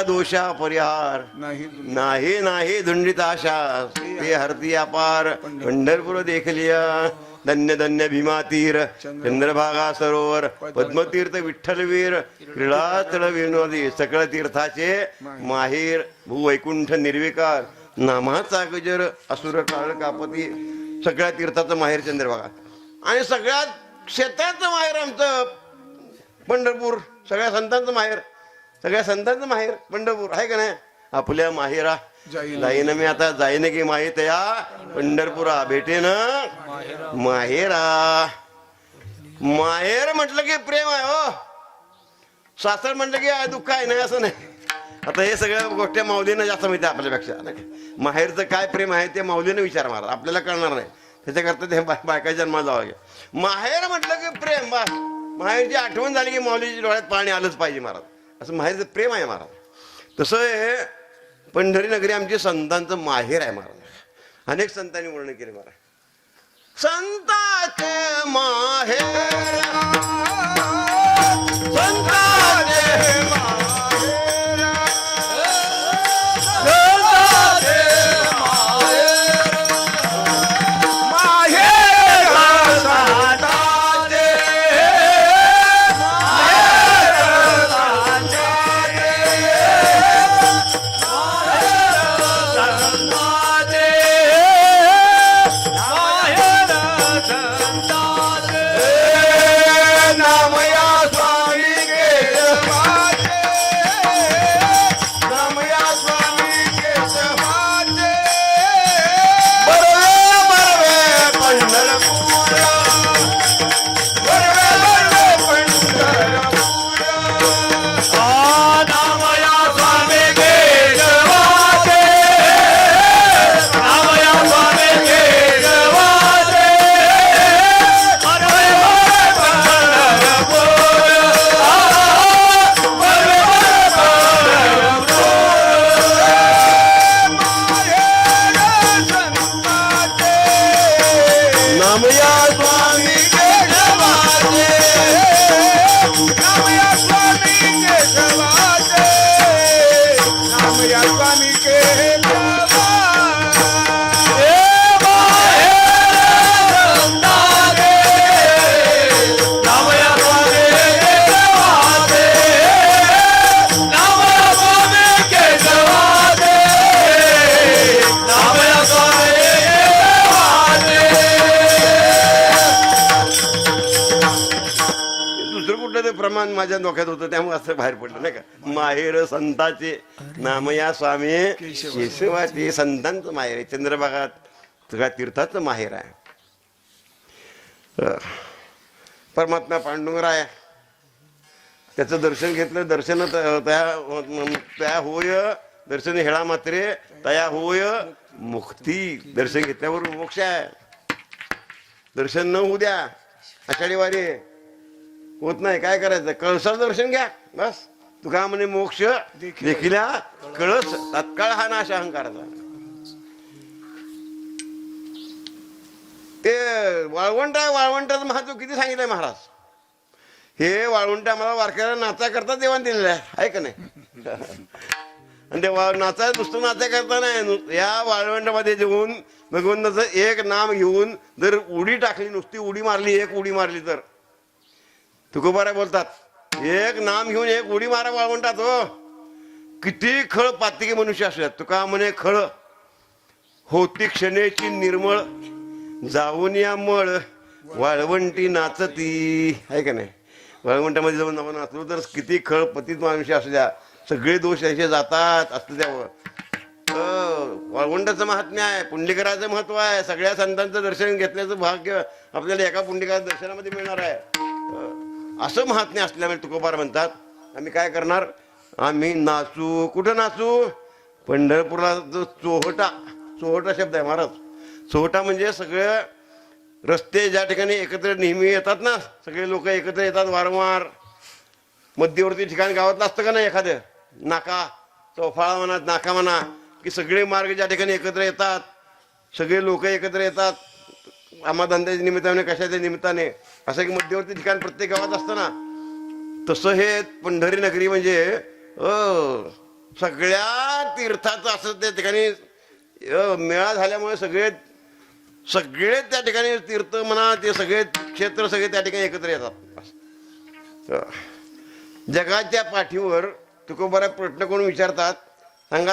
दोषा परिहार नाही नाही धुंडित आशा ते हरती अपार पंढरपूर देखलिया धन्य धन्य भीमा तीर चंद्रभागा सरोवर पद्मतीर्थ विठ्ठलवीर क्रीडातळ विनोदी सकळ तीर्थाचे माहेर भूवैकुंठ निर्विकार नामाचा गजर असुर काळ कापती सगळ्या तीर्थाचं माहेर चंद्रभागा आणि सगळ्यात क्षेत्राचं माहेर आमचं पंढरपूर सगळ्या संतांचं माहेर सगळ्या संतांचं माहेर पंढरपूर आहे का नाही आपल्या माहेरा जाईन मी आता जाईन की माहीत या पंढरपुरा भेटेन माहेरा माहेर म्हटलं की प्रेम आहे हो सासर म्हटलं की दुःख आहे नाही असं नाही आता हे सगळ्या गोष्टी माऊलीनं जास्त माहिती आपल्यापेक्षा माहेरचं काय प्रेम आहे ते माऊलीनं विचार मारा आपल्याला कळणार नाही त्याच्याकरता ते बायका जन्माला जावं लागेल. माहेर म्हटलं की प्रेम, बस माहेरची आठवण झाली की माऊलीच्या डोळ्यात पाणी आलंच पाहिजे महाराज, असं माहेरचं प्रेम आहे महाराज. तसं हे पंढरी नगरी आमची संतांचं माहेर आहे महाराज. अनेक संतांनी वर्णन केले महाराज. संताचे माहेर, संताचे प्रमाण माझ्या डोक्यात होतं त्यामुळे असं बाहेर पडलं नाही का. माहेर संताचे नामया स्वामी केशवाचे, संतांचं माहेर आहे. चंद्रभागात सगळ्या तीर्थाचं माहेर आहे. परमात्मा पांडुरंगराय त्याचं दर्शन घेतलं. दर्शन त्या होय दर्शन हेळा मात्रे तया होय मुक्ती. दर्शन घेतल्यावर मोक्ष आहे. दर्शन न होऊ द्या, आषाढी वारी होत नाही. काय करायचं, कळसाचं दर्शन घ्या बस. तुका म्हणे मोक्ष देखील कळस तत्काळ हा नाश अहंकाराचा. ते वाळवंट आहे, वाळवंटाचं महत्व किती सांगितलंय महाराज. हे वाळवंट आम्हाला वारकऱ्याला नाचा करता देवान दिलेलं आहे का नाही. आणि ते नाचा नुसतं नाचा करता नाही, या वाळवंटामध्ये जेवून भगवंताचं एक नाम घेऊन जर उडी टाकली, नुसती उडी मारली, एक उडी मारली तर तुकोबारा बोलतात एक नाम घेऊन एक उडी मारा वाळवंटात. हो किती खळ पातिके मनुष्य असतात. तुका म्हणे खळ होती क्षणेची निर्मळ जाऊन या मळ वाळवंटी नाचती आहे का नाही. वाळवंटामध्ये जाऊन आपण नाचलो तर किती खळ पतित मनुष्य असू द्या, सगळे दोष असे जातात असतं त्यावर. वाळवंटाचं महात्म्य आहे, पुंडलिकराचं महत्व आहे. सगळ्या संतांचं दर्शन घेतल्याचं भाग्य आपल्याला एका पुंडलिकाच्या दर्शनामध्ये मिळणार आहे. असं महात्म्य असल्यामुळे तुकोबार म्हणतात आम्ही काय करणार, आम्ही नाचू. कुठं नाचू, पंढरपूरला जो चोहटा, चोहटा शब्द आहे महाराज. चोहटा म्हणजे सगळे रस्ते ज्या ठिकाणी एकत्र नेहमी येतात ना, सगळे लोक एकत्र येतात वारंवार. मध्यवर्ती ठिकाण गावातलं असतं का नाही, एखादं नाका चौफाळा म्हणा, नाका म्हणा, की सगळे मार्ग ज्या ठिकाणी एकत्र येतात, सगळे लोक एकत्र येतात धंद्याच्या निमित्ताने, कशाच्या निमित्ताने, असं की मध्यवर्ती ठिकाण प्रत्येक गावात असतं ना. तसं हे पंढरी नगरी म्हणजे सगळ्या तीर्थाचं असं त्या ठिकाणी मेळा झाल्यामुळे सगळे त्या ठिकाणी तीर्थ म्हणा, ते सगळे क्षेत्र सगळे त्या ठिकाणी एकत्र येतात. जगाच्या पाठीवर तुकोबारा प्रश्न करून विचारतात,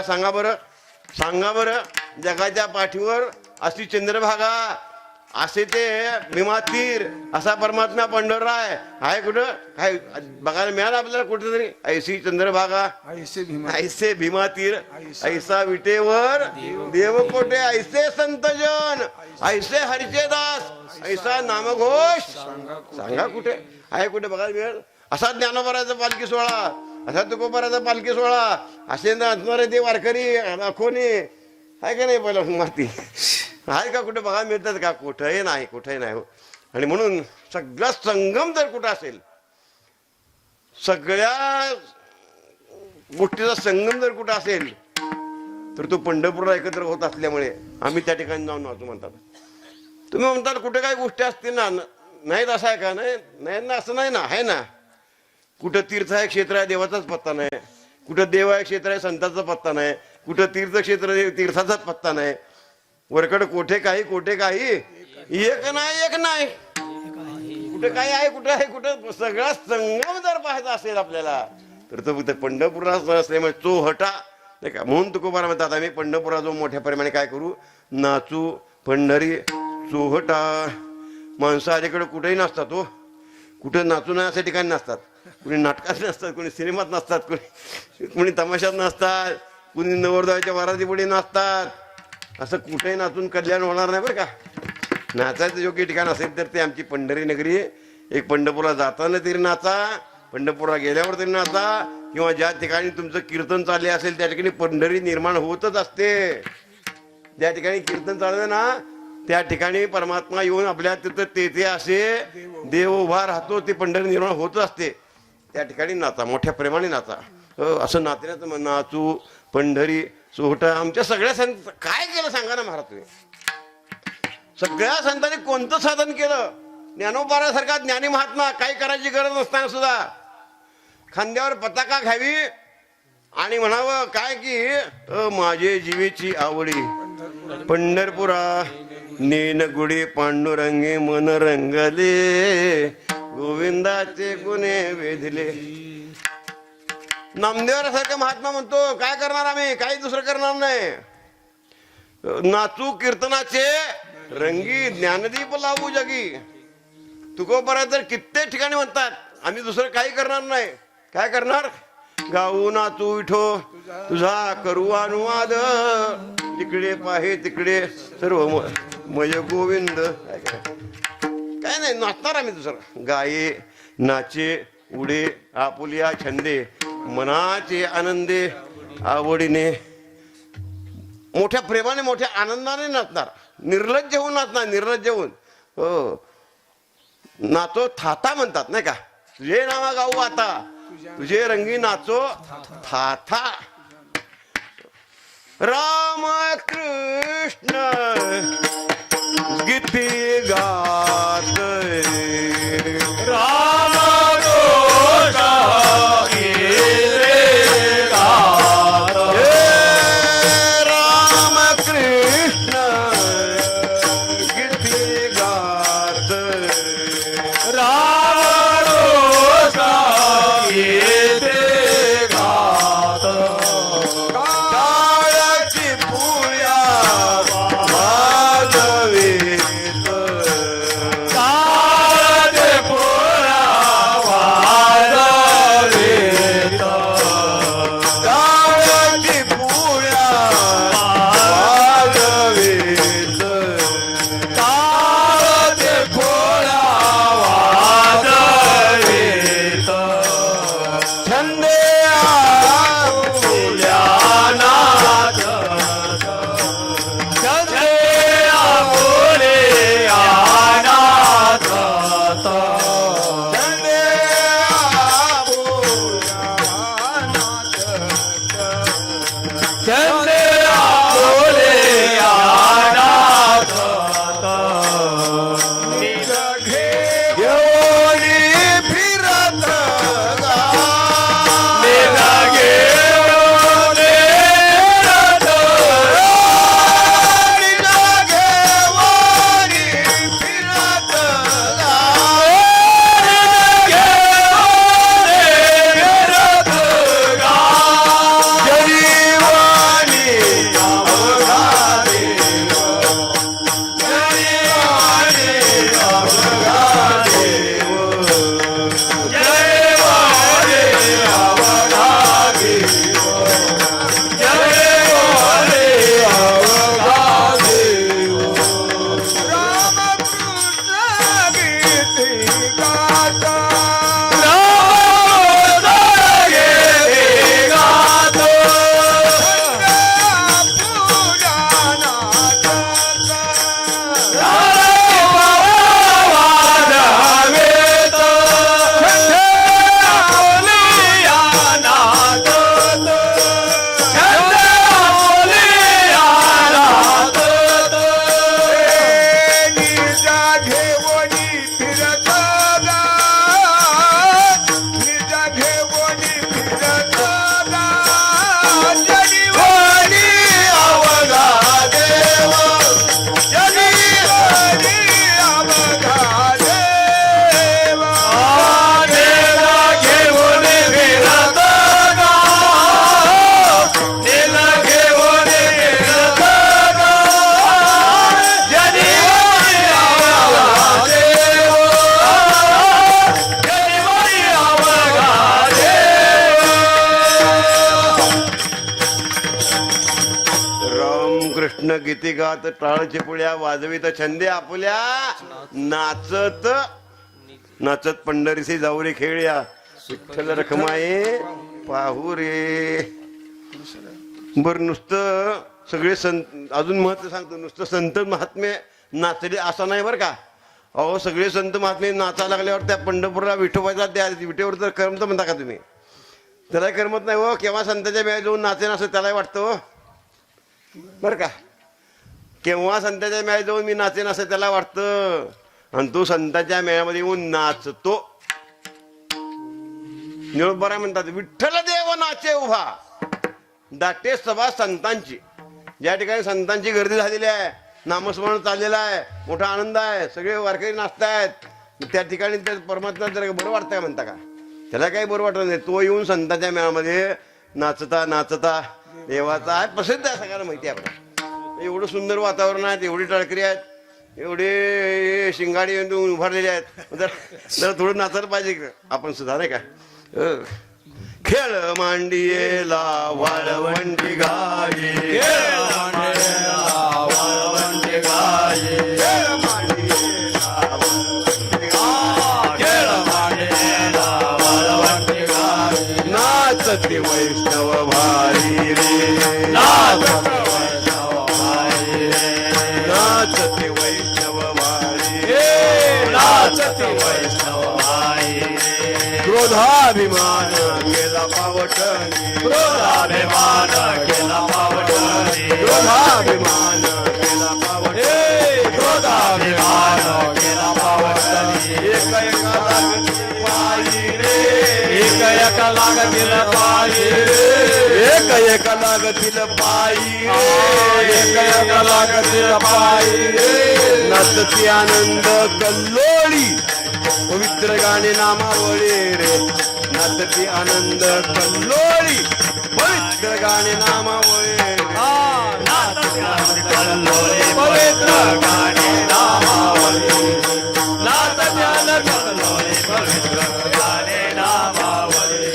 सांगा बरं जगाच्या पाठीवर अशी चंद्रभागा, असे ते भीमातीर, असा परमात्मा पंढरराय आहे कुठं, काय बघायला मिळालं आपल्याला कुठेतरी. ऐशी चंद्रभागा ऐसे भीमातीर, ऐसा विटेवर देवकोटे, ऐसे संतजन, ऐसे हरिचे दास, ऐसा नामघोष सांगा कुठे आहे, कुठे बघायला मिळेल. असा ज्ञानोबाराचा पालखी सोहळा, असा तुकोबाराचा पालखी सोहळा, असे नाचणारे ते वारकरी दाखवणे आहे का नाही. पहिला माती आहे का कुठे बघायला मिळतात का? कुठंही नाही, कुठंही नाही हो. आणि म्हणून सगळा संगम जर कुठं असेल, सगळ्या गोष्टीचा संगम जर कुठं असेल तर तो पंढरपूरला एकत्र होत असल्यामुळे आम्ही त्या ठिकाणी जाऊन वाचू म्हणतात. तुम्ही म्हणताल कुठे काही गोष्टी असतील ना, नाहीत असं आहे का? नाही ना, असं नाही ना, आहे ना. कुठं तीर्थ आहे, क्षेत्र आहे, देवाचाच पत्ता नाही. कुठं देव आहे, क्षेत्र आहे, संतांचा पत्ता नाही. कुठं तीर्थक्षेत्र, तीर्थाचाच पत्ता नाही. वरकड कोठे काही, कोठे काही, एक नाही, एक नाही. कुठे काय आहे, कुठं आहे, कुठं सगळा संगम जर पाहायचा असेल आपल्याला तर तो फक्त पंढरपूरला असल्यामुळे चोहटा नाही का. म्हणून तुकोबारा म्हणतात आम्ही पंढरपुरा जो मोठ्या प्रमाणे काय करू, नाचू पंढरी चोहटा. माणसं अलीकडे कुठेही नसतात हो. कुठं नाचू नये अशा ठिकाणी नसतात. कुणी नाटकात नसतात, कुणी सिनेमात नसतात, कुणी तमाशात नसतात, कुणी नवरदेवाच्या वरातीपुढे नसतात. असं कुठेही नाचून कल्याण होणार नाही बरं का. नाचायचं योग्य ठिकाण असेल तर ते आमची पंढरी नगरी. एक पंढरपूरला जाताना तरी नाचा, पंढरपूरला गेल्यावर तरी नाचा, किंवा ज्या ठिकाणी तुमचं कीर्तन चालले असेल त्या ठिकाणी पंढरी निर्माण होतच असते. ज्या ठिकाणी कीर्तन चाललं ना त्या ठिकाणी परमात्मा येऊन आपल्या तिथं तेथे असे देव उभा राहतो. ते पंढरी निर्माण होत असते. त्या ठिकाणी नाचा, मोठ्या प्रेमाने नाचा. असं नाचण्याचं नाचू पंढरी चोहटा. आमच्या सगळ्या संत काय केलं सांगा ना महाराज तुम्ही. सगळ्या संतांनी कोणतं साधन केलं? ज्ञानोबारासारखा ज्ञानी महात्मा काही करायची गरज नसताना सुद्धा खांद्यावर पताका घ्यावी आणि म्हणावं काय की माझे जीवेची आवडी पंढरपुरा नेन गुढी पांडुरंगे मन रंगले गोविंदाचे गुणे वेधले. नामदेवासारखा महात्मा म्हणतो काय करणार आम्ही, काही दुसरं करणार नाही. नाचू कीर्तनाचे रंगी ज्ञानदीप लावू जगी. तुकोबारा तर कित्येक ठिकाणी म्हणतात आम्ही दुसरं काही करणार नाही. काय करणार? गाऊ नाचू विठो तुझा करू अनुवाद, तिकडे पाहे तिकडे सर्व मय गोविंद. काय नाही नाचणार आम्ही दुसरं. गाये नाचे उडे आपुलिया छंदे मनाचे आनंदे आवडीने मोठ्या प्रेमाने मोठ्या आनंदाने नाचणार. निर्लज्ज होऊन नाचणार, निर्लज्ज होऊन. हो नाचो थाथा म्हणतात नाही का. तुझे नावा गाऊ आता तुझे रंगी नाचो थाथा. राम कृष्ण गीती गात राम गोसा राम कृष्ण गीती गात काळाची पुळ्या कृष्ण गीती गात टाळची पुळ्या वाजवीत छंदे आपुल्या नाचत नाचत पंढरीसी जाऊ रे खेळ्या विठ्ठल रखमाये पाहू रे. बर नुसतं सगळे संत अजून महत्व सांगतो नुसतं संत महात्मे नाचले असं नाही बरं का. अहो सगळे संत महात्मे नाचायला लागल्यावर त्या पंढरपूरला विठोबाचा त्या विठेवर तर करमत म्हणता का तुम्ही. त्याला करमत नाही हो. केव्हा संतांच्या मेळ्यात जाऊन नाचेन असं त्यालाही वाटतं हो बरं का. केव्हा संतांच्या मेळ्यात जाऊन मी नाचेन असं त्याला वाटतं आणि तो संतांच्या मेळ्यामध्ये येऊन नाचतो. निरोबरा म्हणतात विठ्ठल देव नाचे उभा दाटे सभा संतांची. ज्या ठिकाणी संतांची गर्दी झालेली आहे नामस्मरण चाललेलं आहे मोठा आनंद आहे सगळे वारकरी नाचतायत त्या ठिकाणी त्या परमात्मा जरा बरं वाटतंय म्हणता का. त्याला काही बरं वाटत नाही. तो येऊन संतांच्या मेळामध्ये नाचता नाचता देवाचा आहे प्रसिद्ध आहे सगळ्यांना माहिती आहे. आपल्याला एवढं सुंदर वातावरण आहे एवढी टाळकरी आहेत एवढे शिंगाडी उभारलेले आहेत जरा थोडं नाचायला पाहिजे आपण सुद्धा नाही का. खेळ मांडियेला वाळवंटी गाई वाळवंटी गाई खेळ मांडियेला वाळवंटी गाई नाचती वैष्णव भारी रे नाचती वैष्णव भारी रे नाचती वैष्णव भारी नाचती वैष्णव भारी रे क्रोधाभिमान केला पावटणी क्रोधाभिमान केला पावटणी क्रोधाभिमान केला पावटणी क्रोधाभिमान केला पावटणी एक एका लागती पायी रे एक एक लागतील पायी एक एका लागतील पायी एक एक लागतील पायी नाचती आनंद कल्लोळी पवित्र गाणे नामावळी रे नाचती आनंद कल्लोळी पवित्र गाणे नामावळी पवित्र गाणे नामावली नाथ ध्यान कल्लोळी पवित्र गाणे नामावली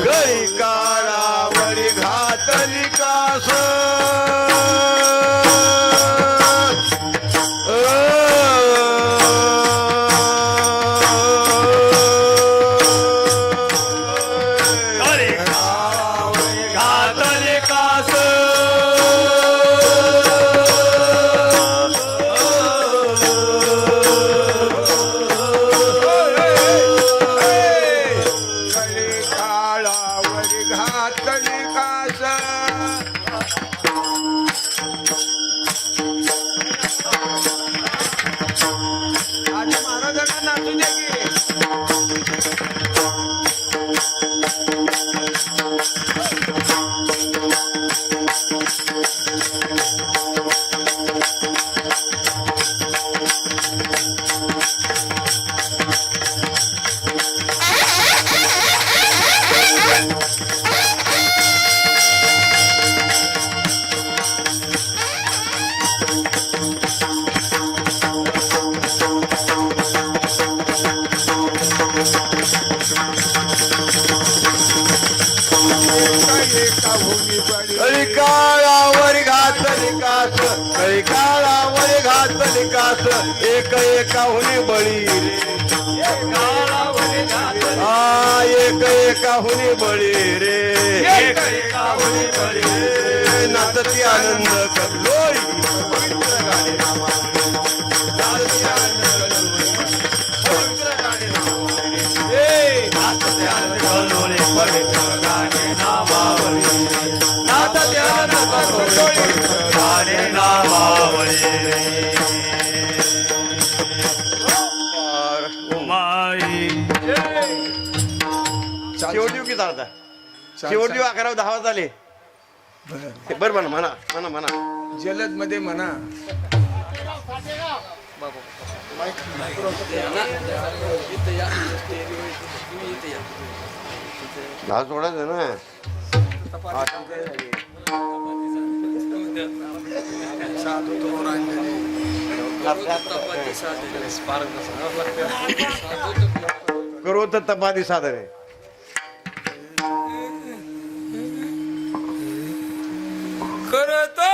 गळी काळावरी घातली कास घातले कास काळावरी घातली कास आधी महाराजांना नाचू दे की गळी काळावरी घातली कास गळी काळावरी घातली कास एक एकाहुनी बळी रे एक एकाहुनी बळी रे नाचती आनंद कल्लोळी पवित्र गाणे नामावळी नाचती आनंद कल्लोळी पवित्र गाणे नामावळी नाथ ध्यान कल्लोळी गाणे नामावली माई शेवटी किती झाला शेवटी 11-10 झाले बरं म्हणा म्हणा म्हणा म्हणा जलद मध्ये म्हणा दहा सोडायचं ना करू तर तपादी साधन आहे करता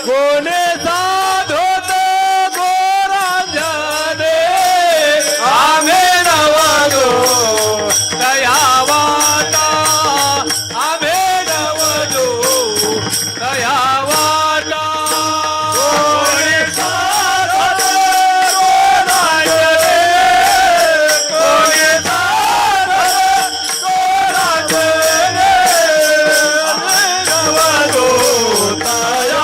कोणे साधोत गोरांजने आम्ही नवलो दया वाटा आम्ही नवलो दया वाटा कोणे साधोत गोरांजने कोणे साधोत गोरांजने आम्ही नवलो दया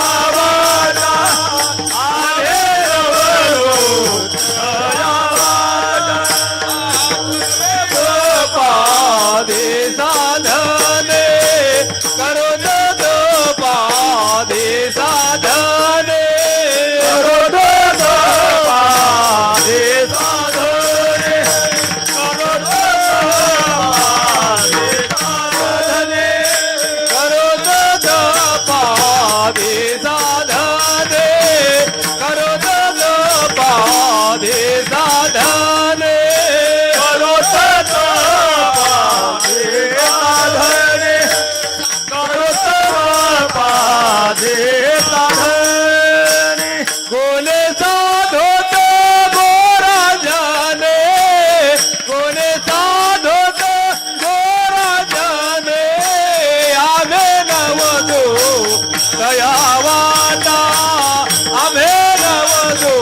कोणे साधोत गोरांजने कोणे साधोत गोरांजने आम्ही नवलो दया वाटा आम्ही नवलो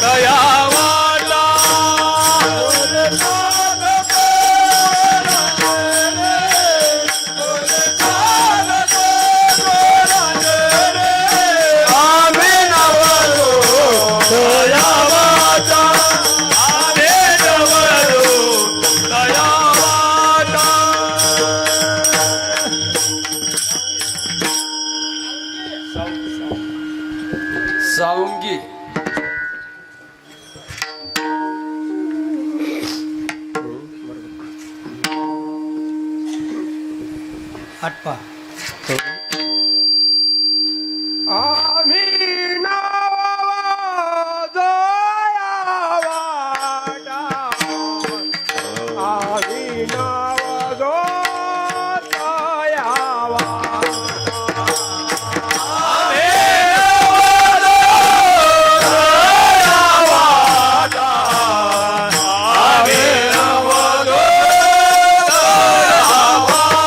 दया वाटा कोणे साधोत गोरांजने कोणे साधोत गोरांजने आम्ही नवलो दया वाटा आम्ही नवलो दया वाटा सावंगी आटपा आम्ही नवलो दया वाटा आम्ही नवलो दया वाटा आम्ही नवलो दया वाटा आम्ही नवलो दया वाटा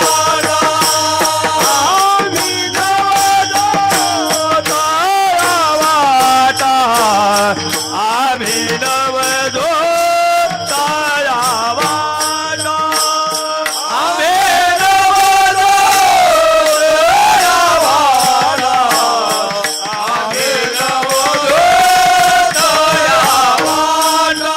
आम्ही नवलो दया वाटा आम्ही नवलो दया वाटा आम्ही नवलो दया वाटा आम्ही नवलो दया वाटा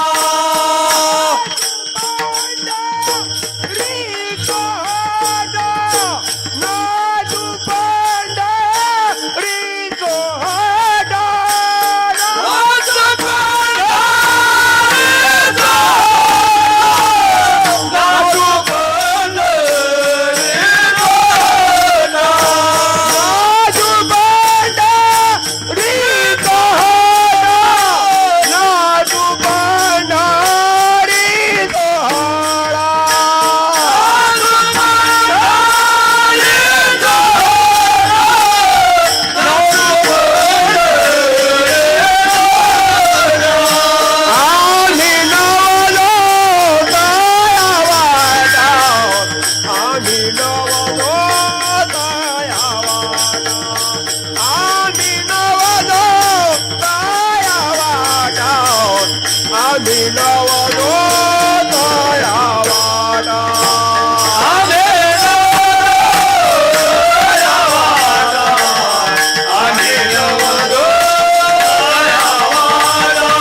आम्ही नवलो दया वाटा आम्ही नवलो दया वाटा आम्ही नवलो दया वाटा आम्ही नवलो दया वाटा आम्ही नवलो दया वाटा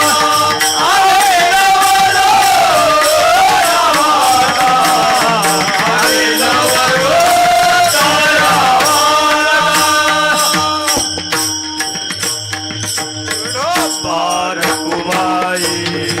बार कुमाई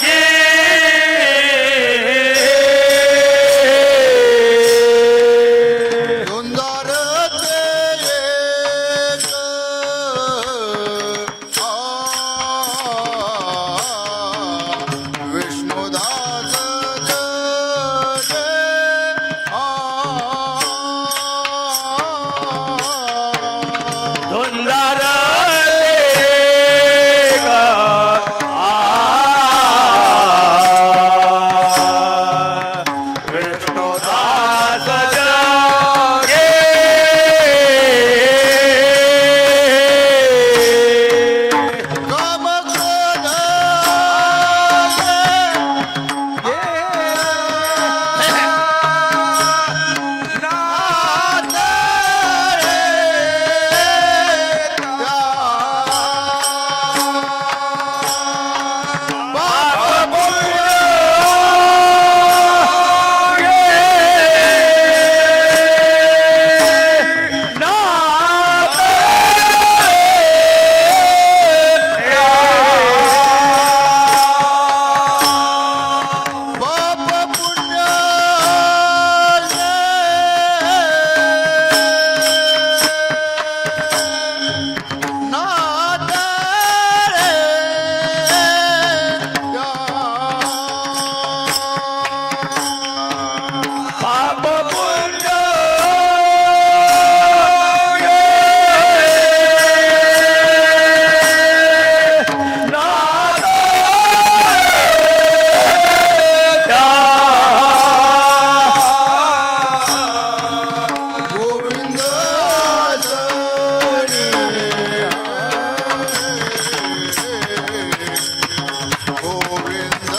गोविंद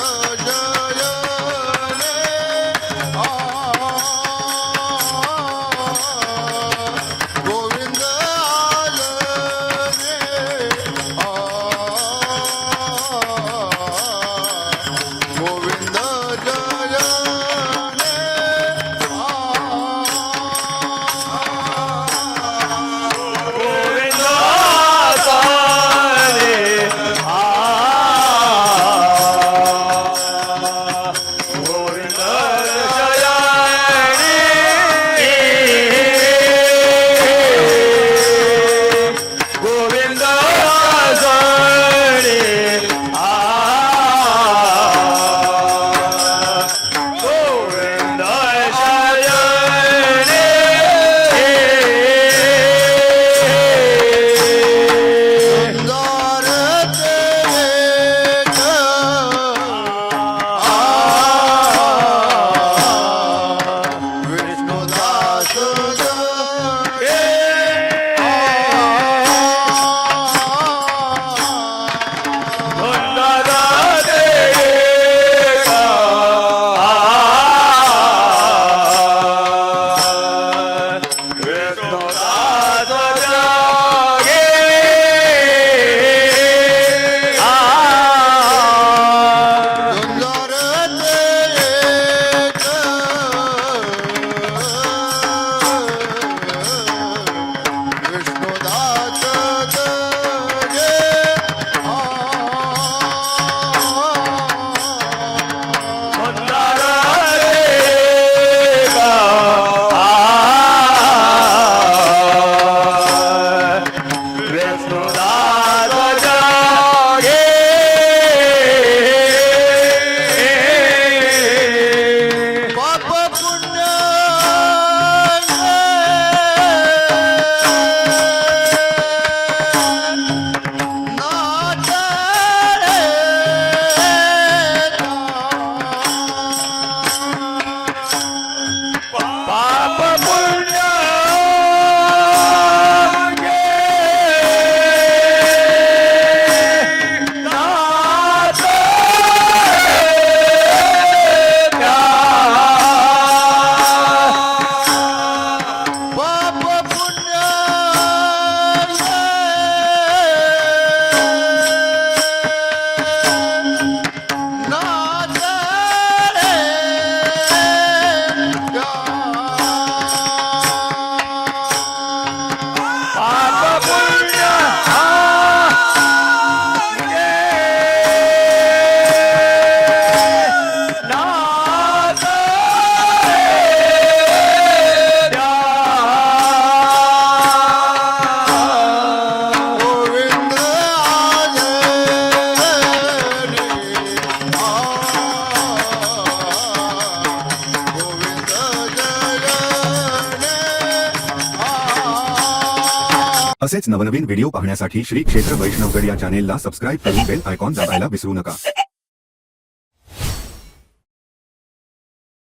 जय रे गोविंद आल रे गोविंद जय असेच नवनवीन व्हिडिओ पाहण्यासाठी श्री क्षेत्र वैष्णवगड या चॅनेलला सबस्क्राईब करून बेल आयकॉन दाबायला विसरू नका.